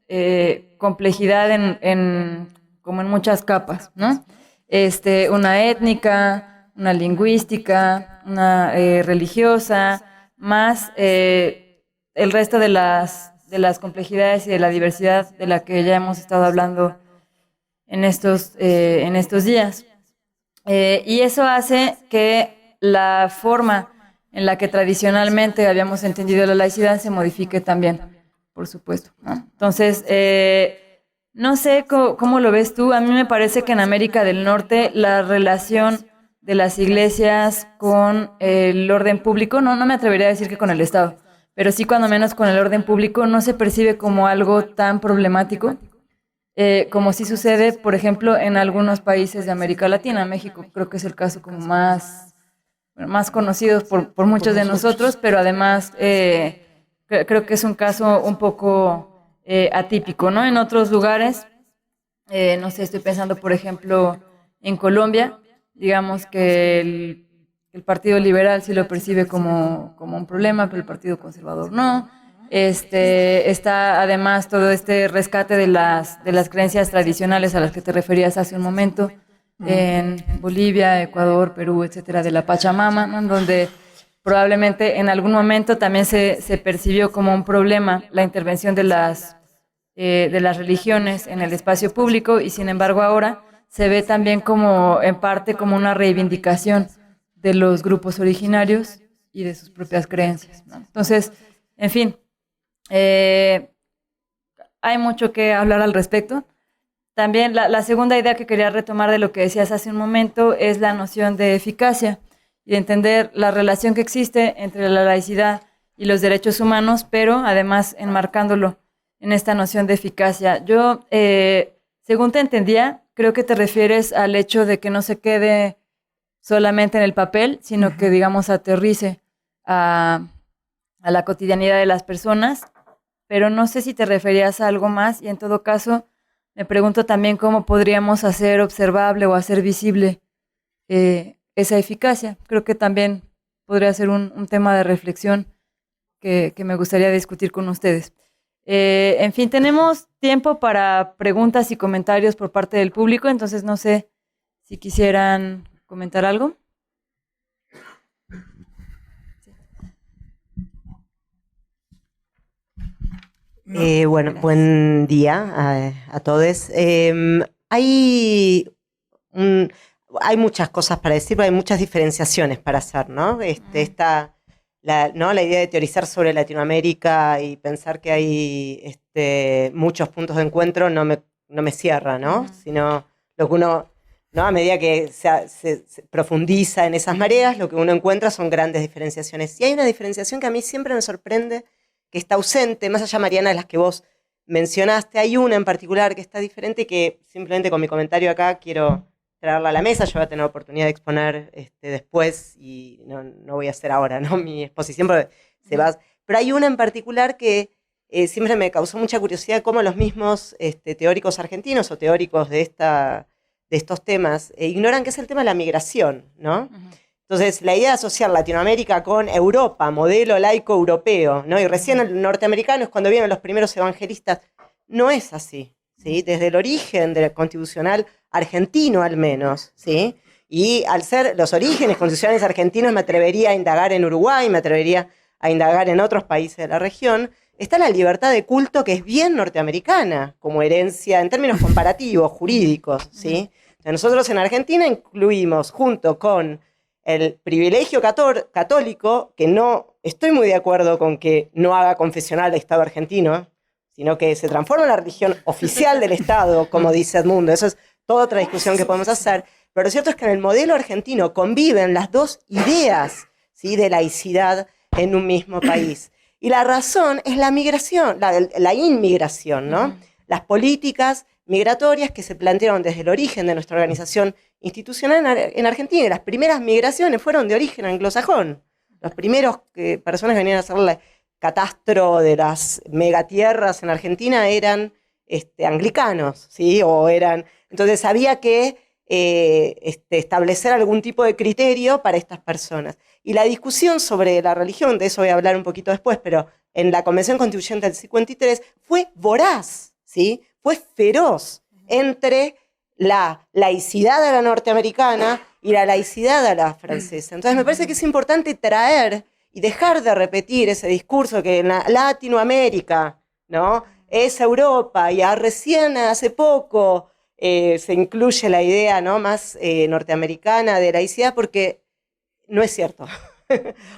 complejidad como en muchas capas, ¿no? Una étnica, una lingüística, una religiosa, más el resto de las complejidades y de la diversidad de la que ya hemos estado hablando en estos días. Y eso hace que la forma en la que tradicionalmente habíamos entendido la laicidad se modifique también, por supuesto, ¿no? Entonces, no sé cómo lo ves tú. A mí me parece que en América del Norte la relación de las iglesias con el orden público, no me atrevería a decir que con el Estado, pero sí cuando menos con el orden público, no se percibe como algo tan problemático como sí sucede, por ejemplo, en algunos países de América Latina. México creo que es el caso como más conocido por muchos de nosotros, pero además creo que es un caso un poco atípico, ¿no? En otros lugares, no sé, estoy pensando, por ejemplo, en Colombia, digamos que el Partido Liberal sí lo percibe como un problema, pero el Partido Conservador no. Está además todo este rescate de las creencias tradicionales a las que te referías hace un momento, en Bolivia, Ecuador, Perú, etcétera, de la Pachamama, ¿no? En donde probablemente en algún momento también se percibió como un problema la intervención de las religiones en el espacio público y sin embargo ahora se ve también como en parte como una reivindicación de los grupos originarios y de sus propias creencias, ¿no? Entonces, en fin, hay mucho que hablar al respecto. También la segunda idea que quería retomar de lo que decías hace un momento es la noción de eficacia y de entender la relación que existe entre la laicidad y los derechos humanos, pero además enmarcándolo en esta noción de eficacia. Yo, según te entendía, creo que te refieres al hecho de que no se quede solamente en el papel, sino que, digamos, aterrice a la cotidianidad de las personas, pero no sé si te referías a algo más y en todo caso me pregunto también cómo podríamos hacer observable o hacer visible esa eficacia. Creo que también podría ser un tema de reflexión que me gustaría discutir con ustedes. En fin, tenemos tiempo para preguntas y comentarios por parte del público, entonces no sé si quisieran comentar algo? Bueno, buen día a todos. Hay muchas cosas para decir, pero hay muchas diferenciaciones para hacer, ¿no? Está la idea de teorizar sobre Latinoamérica y pensar que hay muchos puntos de encuentro no me cierra, ¿no? Sino lo que uno, ¿no? A medida que se profundiza en esas mareas, lo que uno encuentra son grandes diferenciaciones. Y hay una diferenciación que a mí siempre me sorprende, que está ausente, más allá, Mariana, de las que vos mencionaste. Hay una en particular que está diferente y que simplemente con mi comentario acá quiero traerla a la mesa. Yo voy a tener oportunidad de exponer después y no voy a hacer ahora, ¿no? Mi exposición, porque se va. Pero hay una en particular que siempre me causó mucha curiosidad, cómo los mismos teóricos argentinos o teóricos de estos temas ignoran, que es el tema de la migración, ¿no? Entonces, la idea de asociar Latinoamérica con Europa, modelo laico europeo, ¿no? Y recién el norteamericano es cuando vienen los primeros evangelistas. No es así, ¿sí? Desde el origen del constitucional argentino, al menos, ¿sí? Y al ser los orígenes constitucionales argentinos, me atrevería a indagar en Uruguay, me atrevería a indagar en otros países de la región, está la libertad de culto, que es bien norteamericana, como herencia en términos comparativos, jurídicos, ¿sí? Entonces, nosotros en Argentina incluimos, junto con el privilegio católico, que no estoy muy de acuerdo con que no haga confesional el Estado argentino, sino que se transforma en la religión oficial del Estado, como dice Edmundo. Eso es toda otra discusión que podemos hacer. Pero lo cierto es que en el modelo argentino conviven las dos ideas, ¿sí?, de laicidad en un mismo país. Y la razón es la migración, la inmigración, ¿no? Las políticas migratorias que se plantearon desde el origen de nuestra organización institucional en Argentina. Y las primeras migraciones fueron de origen anglosajón. Los primeros personas que venían a hacer el catastro de las megatierras en Argentina eran anglicanos, ¿sí? Entonces había que establecer algún tipo de criterio para estas personas. Y la discusión sobre la religión, de eso voy a hablar un poquito después, pero en la Convención Constituyente del 53 fue voraz, ¿sí? Fue feroz entre la laicidad a la norteamericana y la laicidad a la francesa. Entonces me parece que es importante traer y dejar de repetir ese discurso que en Latinoamérica, ¿no?, es Europa, y recién hace poco se incluye la idea, ¿no?, más norteamericana de laicidad, porque no es cierto.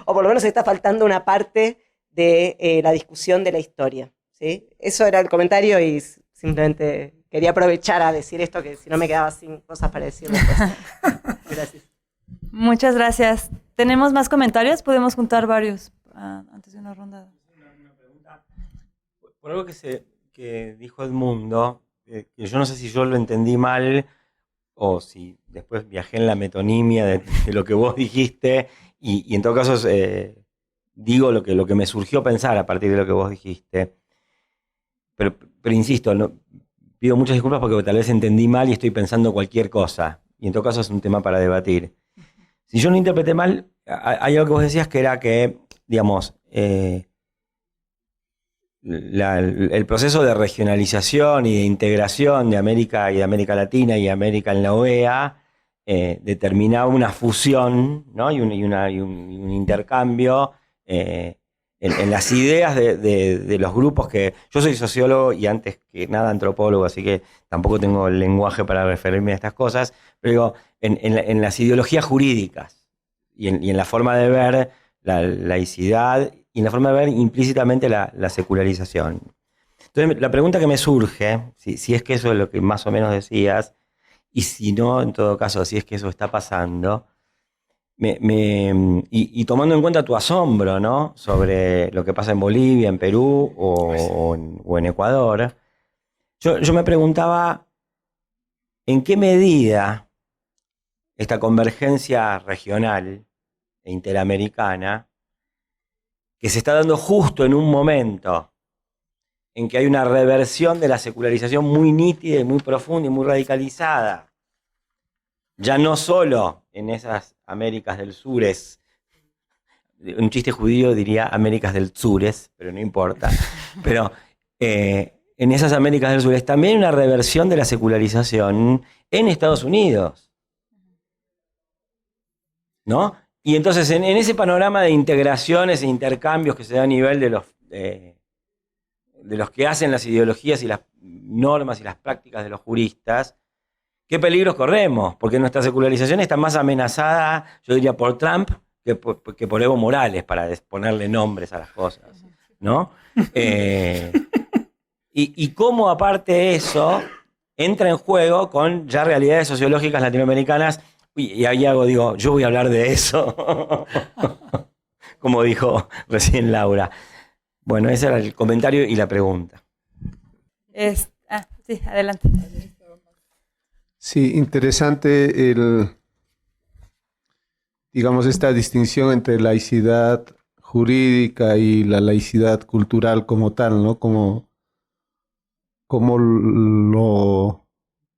O por lo menos está faltando una parte de la discusión de la historia, ¿sí? Eso era el comentario y simplemente quería aprovechar a decir esto, que si no me quedaba sin cosas para decir después. Gracias. Muchas gracias. ¿Tenemos más comentarios? Podemos juntar varios antes de una ronda. Una pregunta. Por algo que dijo Edmundo, que yo no sé si yo lo entendí mal o si después viajé en la metonimia de lo que vos dijiste y en todo caso digo lo que me surgió pensar a partir de lo que vos dijiste. Pero insisto, pido muchas disculpas porque tal vez entendí mal y estoy pensando cualquier cosa. Y en todo caso es un tema para debatir. Si yo no interpreté mal, hay algo que vos decías que era que, digamos, el proceso de regionalización y de integración de América y de América Latina y América en la OEA determinaba una fusión, ¿no?, y un intercambio en las ideas de los grupos que... Yo soy sociólogo y antes que nada antropólogo, así que tampoco tengo el lenguaje para referirme a estas cosas, pero digo, en las ideologías jurídicas y en la forma de ver la laicidad y en la forma de ver implícitamente la secularización. Entonces, la pregunta que me surge, si es que eso es lo que más o menos decías, y si no, en todo caso, si es que eso está pasando, y tomando en cuenta tu asombro, ¿no?, sobre lo que pasa en Bolivia, en Perú o en Ecuador, yo me preguntaba en qué medida esta convergencia regional e interamericana, que se está dando justo en un momento en que hay una reversión de la secularización muy nítida y muy profunda y muy radicalizada, ya no solo en esas Américas del Sures, un chiste judío diría Américas del Sures, pero no importa, pero en esas Américas del Sures también hay una reversión de la secularización en Estados Unidos. ¿no? Y entonces en ese panorama de integraciones e intercambios que se da a nivel de los que hacen las ideologías y las normas y las prácticas de los juristas, ¿qué peligros corremos? Porque nuestra secularización está más amenazada, yo diría, por Trump que por Evo Morales, para ponerle nombres a las cosas, ¿no? Y cómo aparte de eso entra en juego con ya realidades sociológicas latinoamericanas. Y ahí digo, yo voy a hablar de eso, como dijo recién Laura. Bueno, ese era el comentario y la pregunta. Sí, adelante. Sí, interesante digamos, esta distinción entre laicidad jurídica y la laicidad cultural como tal, ¿no? Como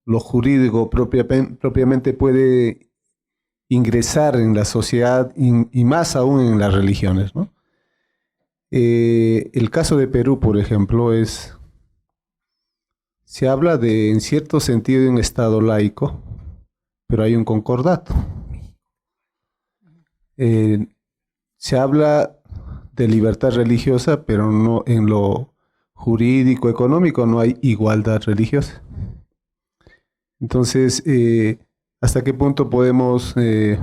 lo jurídico propiamente puede ingresar en la sociedad y más aún en las religiones, ¿no? El caso de Perú, por ejemplo, se habla de, en cierto sentido, de un Estado laico, pero hay un concordato. Se habla de libertad religiosa, pero no en lo jurídico, económico, no hay igualdad religiosa. Entonces, ¿hasta qué punto podemos, en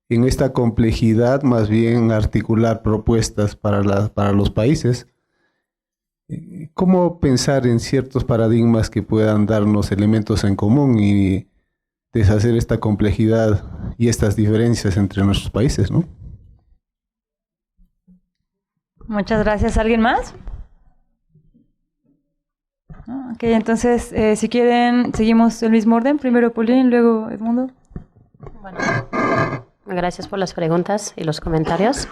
esta complejidad, más bien articular propuestas para los países? ¿Cómo pensar en ciertos paradigmas que puedan darnos elementos en común y deshacer esta complejidad y estas diferencias entre nuestros países, ¿no? Muchas gracias. ¿Alguien más? Ok, entonces, si quieren, seguimos el mismo orden. Primero Pauline, luego Edmundo. Bueno, gracias por las preguntas y los comentarios.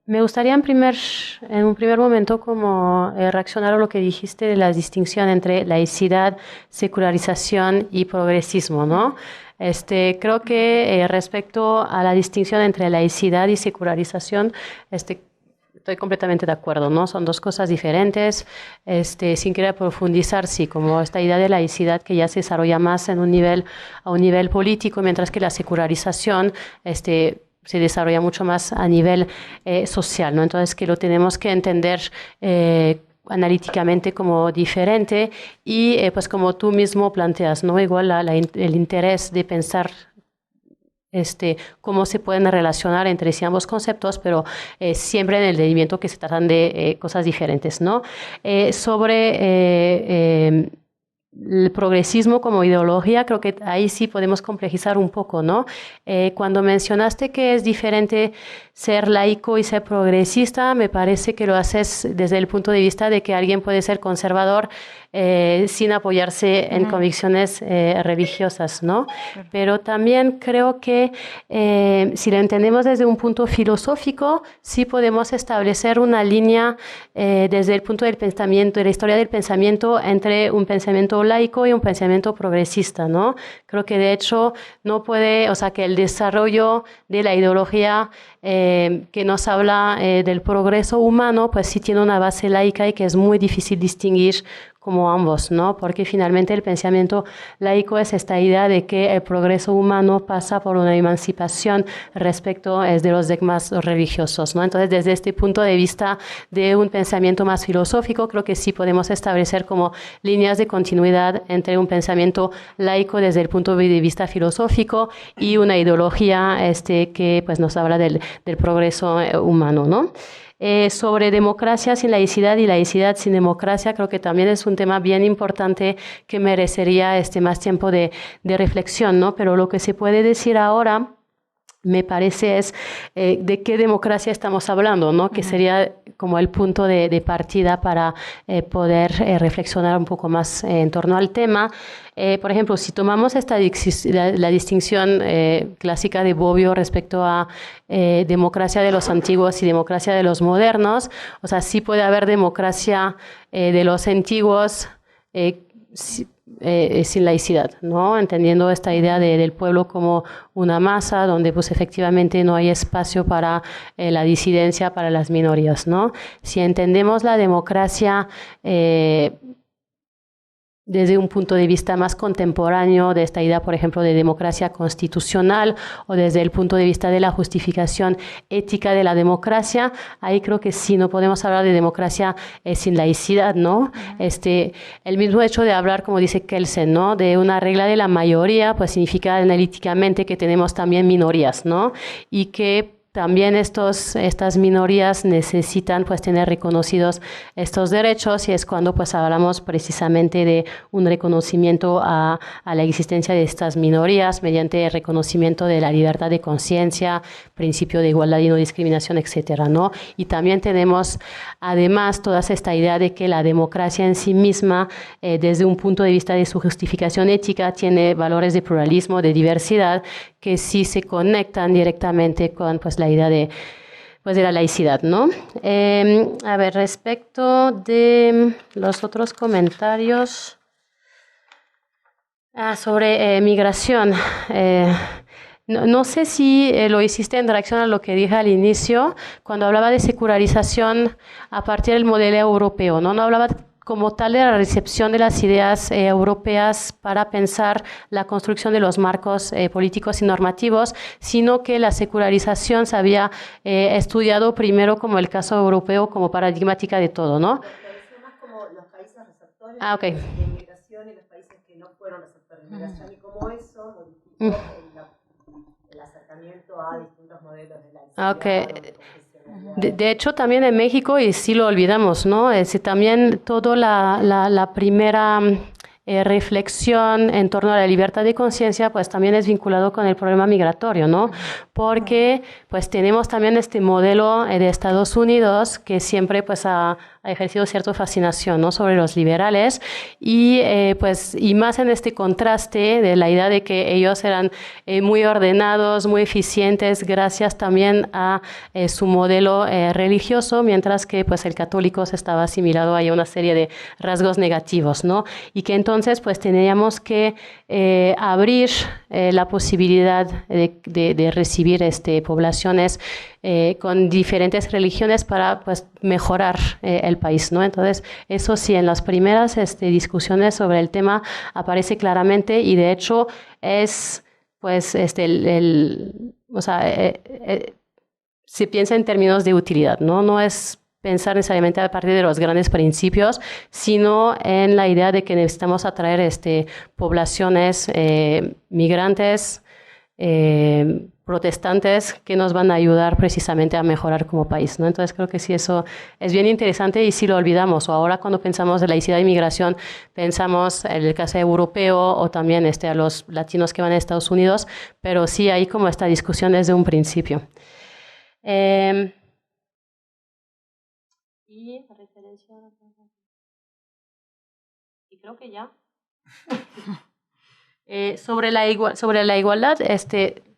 Me gustaría en un primer momento como reaccionar a lo que dijiste de la distinción entre laicidad, secularización y progresismo, ¿no? Creo que respecto a la distinción entre laicidad y secularización, estoy completamente de acuerdo, ¿no? Son dos cosas diferentes, sin querer profundizar, sí, como esta idea de laicidad que ya se desarrolla más a un nivel político, mientras que la secularización, se desarrolla mucho más a nivel social, ¿no? Entonces, que lo tenemos que entender analíticamente como diferente y, pues, como tú mismo planteas, ¿no? Igual el interés de pensar cómo se pueden relacionar entre sí ambos conceptos, pero siempre en el entendimiento que se tratan de cosas diferentes, ¿no? Sobre el progresismo como ideología, creo que ahí sí podemos complejizar un poco, ¿no? Cuando mencionaste que es diferente ser laico y ser progresista, me parece que lo haces desde el punto de vista de que alguien puede ser conservador sin apoyarse en convicciones religiosas, ¿no? Pero también creo que si lo entendemos desde un punto filosófico, sí podemos establecer una línea desde el punto del pensamiento, de la historia del pensamiento, entre un pensamiento laico y un pensamiento progresista, ¿no? Creo que de hecho que el desarrollo de la ideología que nos habla del progreso humano, pues sí tiene una base laica y que es muy difícil distinguir como ambos, ¿no? Porque finalmente el pensamiento laico es esta idea de que el progreso humano pasa por una emancipación respecto de los dogmas religiosos, ¿no? Entonces, desde este punto de vista de un pensamiento más filosófico, creo que sí podemos establecer como líneas de continuidad entre un pensamiento laico desde el punto de vista filosófico y una ideología que pues nos habla del progreso humano, ¿no? Sobre democracia sin laicidad y laicidad sin democracia, creo que también es un tema bien importante que merecería más tiempo de reflexión, ¿no? Pero lo que se puede decir ahora, me parece, es de qué democracia estamos hablando, ¿no? Que sería como el punto de partida para poder reflexionar un poco más en torno al tema. Por ejemplo, si tomamos la distinción clásica de Bobbio respecto a democracia de los antiguos y democracia de los modernos, o sea, sí puede haber democracia de los antiguos sin laicidad, ¿no? Entendiendo esta idea del pueblo como una masa donde pues efectivamente no hay espacio para la disidencia, para las minorías, ¿no? Si entendemos la democracia desde un punto de vista más contemporáneo de esta idea, por ejemplo, de democracia constitucional o desde el punto de vista de la justificación ética de la democracia, ahí creo que sí, no podemos hablar de democracia sin laicidad, ¿no? El mismo hecho de hablar, como dice Kelsen, ¿no? De una regla de la mayoría, pues significa analíticamente que tenemos también minorías, ¿no? Y que también estas minorías necesitan pues tener reconocidos estos derechos, y es cuando pues hablamos precisamente de un reconocimiento a la existencia de estas minorías mediante el reconocimiento de la libertad de conciencia, principio de igualdad y no discriminación, etcétera, ¿no? Y también tenemos además toda esta idea de que la democracia en sí misma, desde un punto de vista de su justificación ética, tiene valores de pluralismo, de diversidad, que sí se conectan directamente con pues, la idea de la laicidad, ¿no? A ver, respecto de los otros comentarios sobre migración, no sé si lo hiciste en reacción a lo que dije al inicio, cuando hablaba de secularización a partir del modelo europeo, ¿no? No hablaba como tal de la recepción de las ideas europeas para pensar la construcción de los marcos políticos y normativos, sino que la secularización se había estudiado primero como el caso europeo, como paradigmática de todo, ¿no? Más como los países receptores okay. de inmigración y los países que no fueron receptores de inmigración, y cómo eso modificó el acercamiento a distintos modelos de la okay. De hecho, también en México, y sí lo olvidamos, ¿no? También toda la primera reflexión en torno a la libertad de conciencia, pues también es vinculado con el problema migratorio, ¿no? Porque pues tenemos también este modelo de Estados Unidos que siempre pues ha ejercido cierta fascinación, ¿no? Sobre los liberales y más en este contraste de la idea de que ellos eran muy ordenados, muy eficientes gracias también a su modelo religioso, mientras que pues el católico se estaba asimilado a una serie de rasgos negativos, ¿no? Y que entonces pues teníamos que abrir la posibilidad de recibir poblaciones con diferentes religiones para pues mejorar el país, ¿no? Entonces eso sí, en las primeras discusiones sobre el tema aparece claramente, y de hecho es pues se piensa en términos de utilidad, ¿no? No es pensar necesariamente a partir de los grandes principios, sino en la idea de que necesitamos atraer poblaciones migrantes, protestantes, que nos van a ayudar precisamente a mejorar como país, ¿no? Entonces creo que sí, eso es bien interesante y sí lo olvidamos. O ahora cuando pensamos de laicidad y migración, pensamos en el caso europeo o también a los latinos que van a Estados Unidos, pero sí hay como esta discusión desde un principio. Y referencia y creo que ya sobre la igualdad,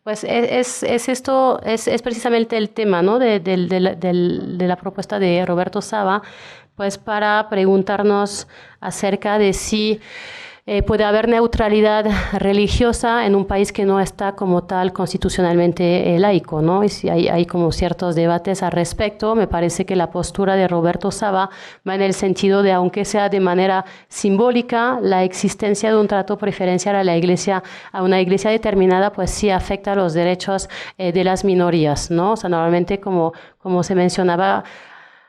pues es precisamente el tema, ¿no? de la propuesta de Roberto Saba, pues para preguntarnos acerca de si puede haber neutralidad religiosa en un país que no está como tal constitucionalmente laico, ¿no? Y si hay como ciertos debates al respecto. Me parece que la postura de Roberto Saba va en el sentido de, aunque sea de manera simbólica, la existencia de un trato preferencial a una iglesia determinada, pues sí afecta a los derechos de las minorías, ¿no? O sea, normalmente como se mencionaba,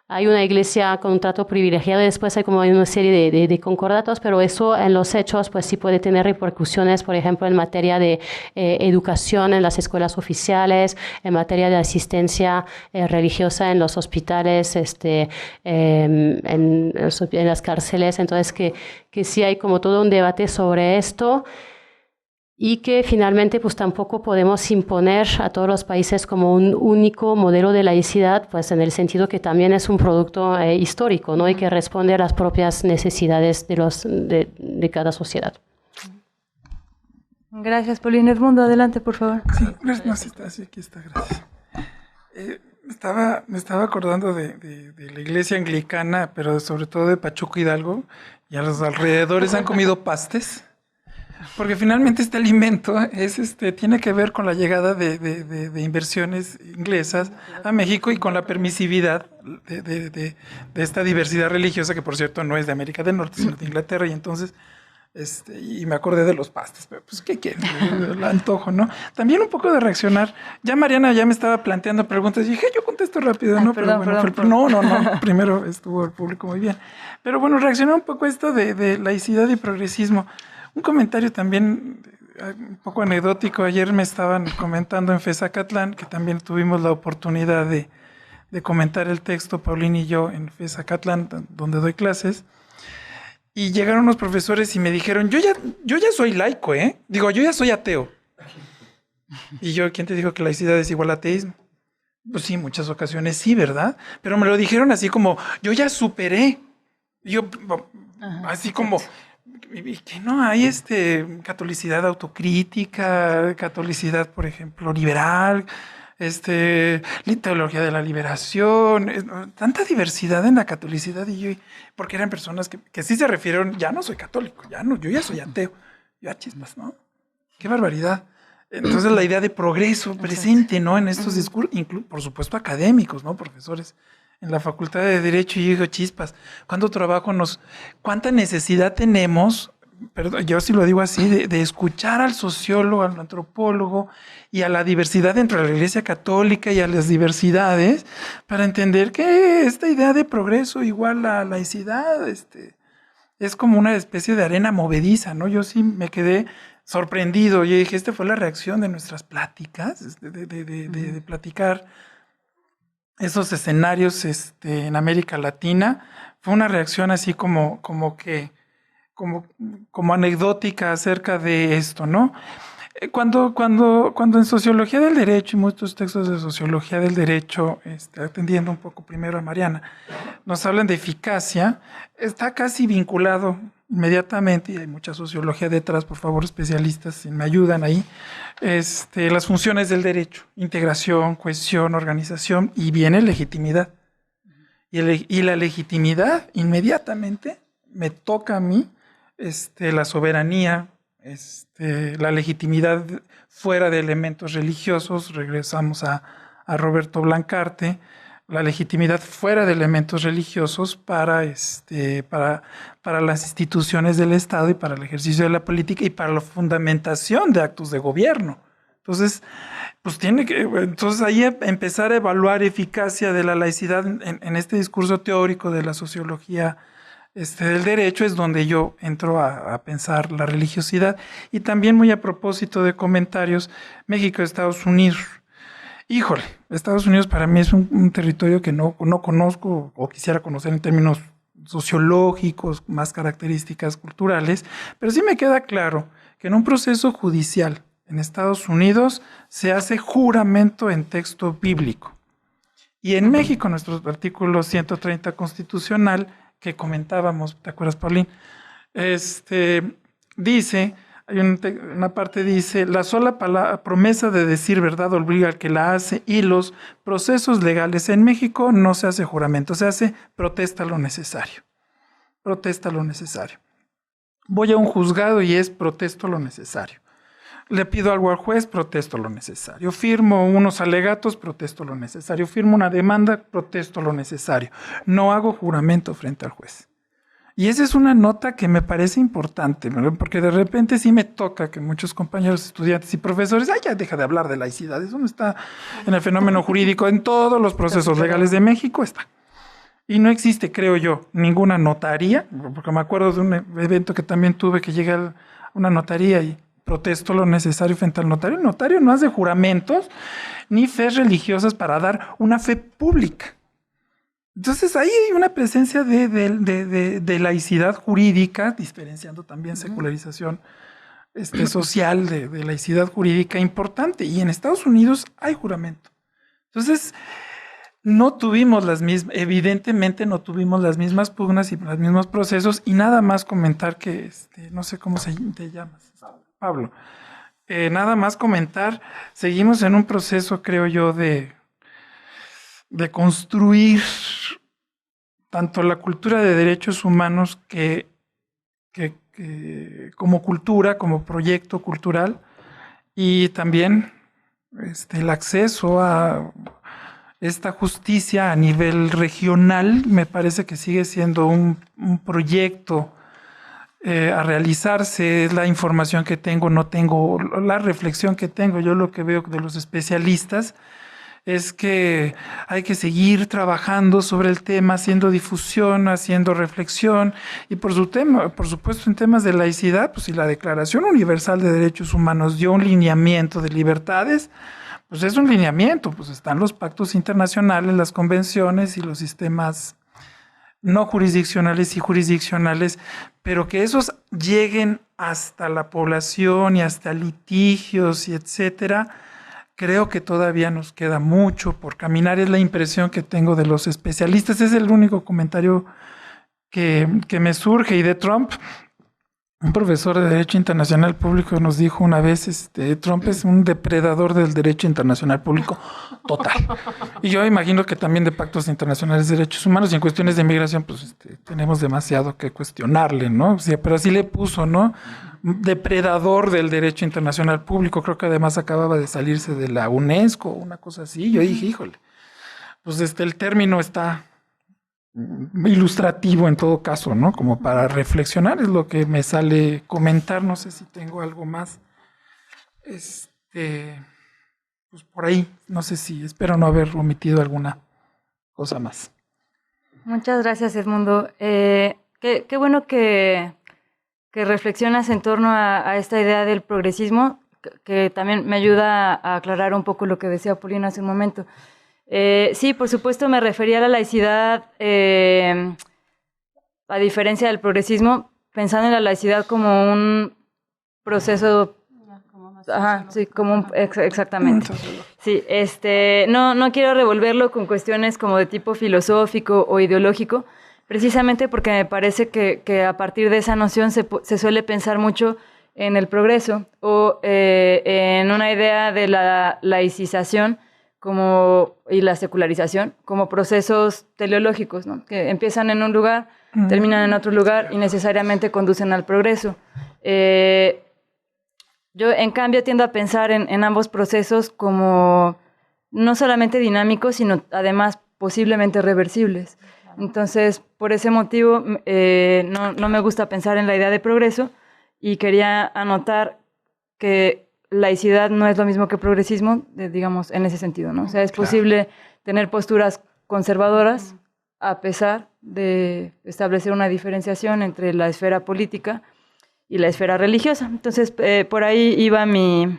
hay una iglesia con un trato privilegiado y después hay como una serie de concordatos, pero eso en los hechos pues sí puede tener repercusiones, por ejemplo, en materia de educación en las escuelas oficiales, en materia de asistencia religiosa en los hospitales, en las cárceles. Entonces que sí hay como todo un debate sobre esto, y que finalmente pues tampoco podemos imponer a todos los países como un único modelo de laicidad, pues en el sentido que también es un producto histórico, ¿no? Y que responde a las propias necesidades de cada sociedad. Gracias, Paulina. Edmundo, adelante, por favor. Sí, no, sí, aquí está, gracias. Me estaba acordando de la iglesia anglicana, pero sobre todo de Pachuco Hidalgo, y a los alrededores han comido pastes. Porque finalmente este alimento tiene que ver con la llegada de inversiones inglesas a México y con la permisividad de esta diversidad religiosa, que por cierto no es de América del Norte, sino de Inglaterra, y entonces Y me acordé de los pastes, pero pues, ¿qué quieren? El antojo, ¿no? También un poco de reaccionar. Ya Mariana ya me estaba planteando preguntas y dije, yo contesto rápido, ¿no? Perdón, pero bueno, no. Primero estuvo el público muy bien. Pero bueno, reaccionar un poco a esto de laicidad y progresismo. Un comentario también un poco anecdótico. Ayer me estaban comentando en FESACatlán, que también tuvimos la oportunidad de comentar el texto, Paulín y yo, en FESACatlán, donde doy clases. Y llegaron unos profesores y me dijeron, yo ya soy laico, ¿eh? Digo, yo ya soy ateo. Y yo, ¿quién te dijo que laicidad es igual a ateísmo? Pues sí, en muchas ocasiones sí, ¿verdad? Pero me lo dijeron así como, yo ya superé. Yo, así como, y que no hay catolicidad autocrítica, catolicidad, por ejemplo, liberal, teología de la liberación, tanta diversidad en la catolicidad, y yo, porque eran personas que sí se refirieron, ya no soy católico, yo ya soy ateo. Yo, chispas, ¿no? Qué barbaridad. Entonces la idea de progreso presente, ¿no? En estos discursos, por supuesto académicos, ¿no? Profesores en la Facultad de Derecho, y yo digo, chispas, cuánta necesidad tenemos, perdón, yo sí lo digo así, de escuchar al sociólogo, al antropólogo y a la diversidad dentro de la Iglesia Católica y a las diversidades para entender que esta idea de progreso igual a laicidad, es como una especie de arena movediza, ¿no? Yo sí me quedé sorprendido. Yo dije, esta fue la reacción de nuestras pláticas, de platicar esos escenarios en América Latina. Fue una reacción así como anecdótica acerca de esto, ¿no? Cuando en Sociología del Derecho y muchos textos de Sociología del Derecho, atendiendo un poco primero a Mariana, nos hablan de eficacia, está casi vinculado inmediatamente, y hay mucha sociología detrás, por favor, especialistas, si me ayudan ahí, las funciones del derecho, integración, cohesión, organización, y viene legitimidad. Y la legitimidad, inmediatamente, me toca a mí, la soberanía, la legitimidad fuera de elementos religiosos, regresamos a Roberto Blancarte, la legitimidad fuera de elementos religiosos para las instituciones del Estado y para el ejercicio de la política y para la fundamentación de actos de gobierno. Entonces, pues entonces ahí empezar a evaluar eficacia de la laicidad en este discurso teórico de la sociología del derecho es donde yo entro a pensar la religiosidad. Y también muy a propósito de comentarios, México y Estados Unidos. Híjole, Estados Unidos para mí es un territorio que no conozco o quisiera conocer en términos sociológicos, más características culturales, pero sí me queda claro que en un proceso judicial en Estados Unidos se hace juramento en texto bíblico. Y en México, nuestro artículo 130 constitucional, que comentábamos, ¿te acuerdas, Paulín? Dice, hay una parte dice, la sola promesa de decir verdad obliga al que la hace, y los procesos legales en México no se hace juramento, se hace protesta lo necesario. Protesta lo necesario. Voy a un juzgado y es protesto lo necesario. Le pido algo al juez, protesto lo necesario. Firmo unos alegatos, protesto lo necesario. Firmo una demanda, protesto lo necesario. No hago juramento frente al juez. Y esa es una nota que me parece importante, ¿verdad? Porque de repente sí me toca que muchos compañeros, estudiantes y profesores, ya deja de hablar de laicidad, eso no está en el fenómeno jurídico, en todos los procesos legales de México está. Y no existe, creo yo, ninguna notaría, porque me acuerdo de un evento que también tuve, que llegué a una notaría y protesto lo necesario frente al notario. El notario no hace juramentos ni fes religiosas para dar una fe pública. Entonces ahí hay una presencia de laicidad jurídica, diferenciando también secularización social de laicidad jurídica importante. Y en Estados Unidos hay juramento. Entonces no tuvimos evidentemente no tuvimos las mismas pugnas y los mismos procesos. Y nada más comentar que, no sé cómo te llamas, Pablo. Nada más comentar, seguimos en un proceso, creo yo, de construir tanto la cultura de derechos humanos que como cultura, como proyecto cultural, y también el acceso a esta justicia a nivel regional. Me parece que sigue siendo un proyecto a realizarse, es la información que tengo, no tengo, la reflexión que tengo. Yo lo que veo de los especialistas es que hay que seguir trabajando sobre el tema, haciendo difusión, haciendo reflexión, y por supuesto en temas de laicidad, pues si la Declaración Universal de Derechos Humanos dio un lineamiento de libertades, pues es un lineamiento, pues están los pactos internacionales, las convenciones y los sistemas no jurisdiccionales y jurisdiccionales, pero que esos lleguen hasta la población y hasta litigios y etcétera. Creo que todavía nos queda mucho por caminar, es la impresión que tengo de los especialistas, es el único comentario que me surge. Y de Trump, un profesor de Derecho Internacional Público nos dijo una vez, Trump es un depredador del Derecho Internacional Público total. Y yo imagino que también de pactos internacionales de derechos humanos y en cuestiones de migración, pues tenemos demasiado que cuestionarle, ¿no? O sea, pero así le puso, ¿no? Depredador del derecho internacional público, creo que además acababa de salirse de la UNESCO, una cosa así. Yo dije, híjole, pues el término está ilustrativo en todo caso, ¿no? Como para reflexionar, es lo que me sale comentar. No sé si tengo algo más. Pues por ahí, no sé si, espero no haber omitido alguna cosa más. Muchas gracias, Edmundo. Qué bueno que reflexionas en torno a esta idea del progresismo, que también me ayuda a aclarar un poco lo que decía Paulina hace un momento. Sí, por supuesto me refería a la laicidad, a diferencia del progresismo, pensando en la laicidad como un proceso. Ajá, sí, exactamente. Sí, no quiero revolverlo con cuestiones como de tipo filosófico o ideológico, precisamente porque me parece que a partir de esa noción se suele pensar mucho en el progreso o en una idea de la laicización y la secularización como procesos teleológicos, ¿no? Que empiezan en un lugar, terminan en otro lugar y necesariamente conducen al progreso. Yo, en cambio, tiendo a pensar en ambos procesos como no solamente dinámicos, sino además posiblemente reversibles. Entonces, por ese motivo, no me gusta pensar en la idea de progreso y quería anotar que laicidad no es lo mismo que progresismo, digamos, en ese sentido, ¿no? O sea, es posible tener posturas conservadoras a pesar de establecer una diferenciación entre la esfera política y la esfera religiosa. Entonces, por ahí iba mi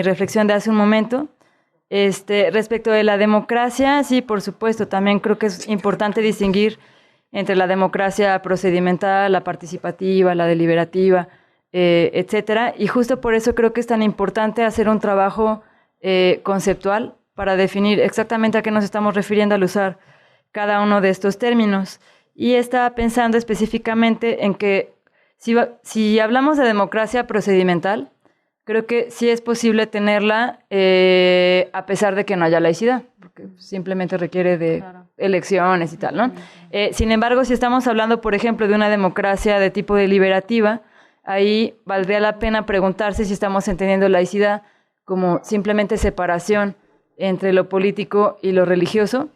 reflexión de hace un momento. Respecto de la democracia, sí, por supuesto, también creo que es importante distinguir entre la democracia procedimental, la participativa, la deliberativa, etcétera. Y justo por eso creo que es tan importante hacer un trabajo conceptual para definir exactamente a qué nos estamos refiriendo al usar cada uno de estos términos. Y estaba pensando específicamente en que si hablamos de democracia procedimental, creo que sí es posible tenerla a pesar de que no haya laicidad, porque simplemente requiere de elecciones y tal, ¿no? Sin embargo, si estamos hablando, por ejemplo, de una democracia de tipo deliberativa, ahí valdría la pena preguntarse si estamos entendiendo laicidad como simplemente separación entre lo político y lo religioso,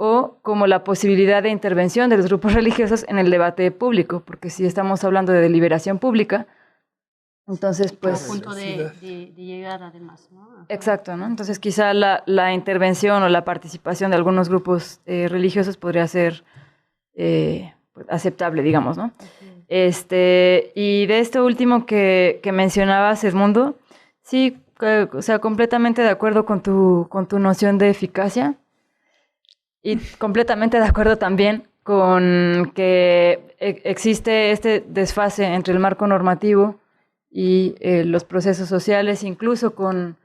o como la posibilidad de intervención de los grupos religiosos en el debate público, porque si estamos hablando de deliberación pública, entonces pues... Al punto de llegar además, ¿no? Exacto, ¿no? Entonces quizá la intervención o la participación de algunos grupos religiosos podría ser aceptable, digamos, ¿no? Y de esto último que mencionabas, Edmundo, sí, o sea, completamente de acuerdo con tu noción de eficacia. Y completamente de acuerdo también con que existe este desfase entre el marco normativo y los procesos sociales, incluso con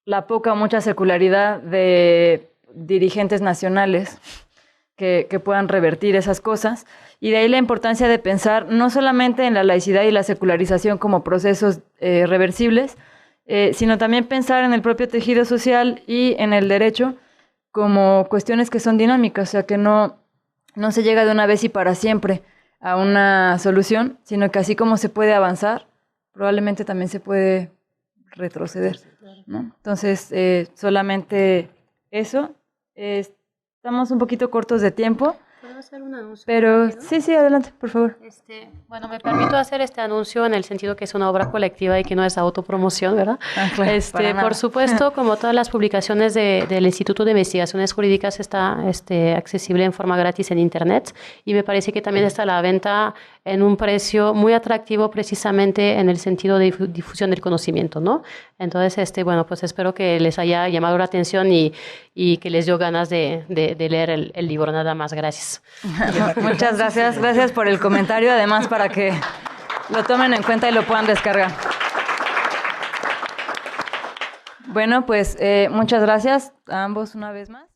la poca o mucha secularidad de dirigentes nacionales que puedan revertir esas cosas. Y de ahí la importancia de pensar no solamente en la laicidad y la secularización como procesos reversibles, sino también pensar en el propio tejido social y en el derecho como cuestiones que son dinámicas, o sea, que no se llega de una vez y para siempre a una solución, sino que así como se puede avanzar, probablemente también se puede retroceder, ¿no? Entonces, solamente eso. Estamos un poquito cortos de tiempo. hacer un anuncio? Pero ¿No? sí, adelante, por favor. Bueno, me permito hacer este anuncio en el sentido que es una obra colectiva y que no es autopromoción, ¿verdad? Claro, para nada. Por supuesto, como todas las publicaciones del Instituto de Investigaciones Jurídicas, está accesible en forma gratis en Internet, y me parece que también está a la venta en un precio muy atractivo, precisamente en el sentido de difusión del conocimiento, ¿no? Entonces, bueno, pues espero que les haya llamado la atención y que les dio ganas de leer el libro. Nada más, gracias. Muchas gracias. Gracias por el comentario, además para que lo tomen en cuenta y lo puedan descargar. Bueno, pues muchas gracias a ambos una vez más.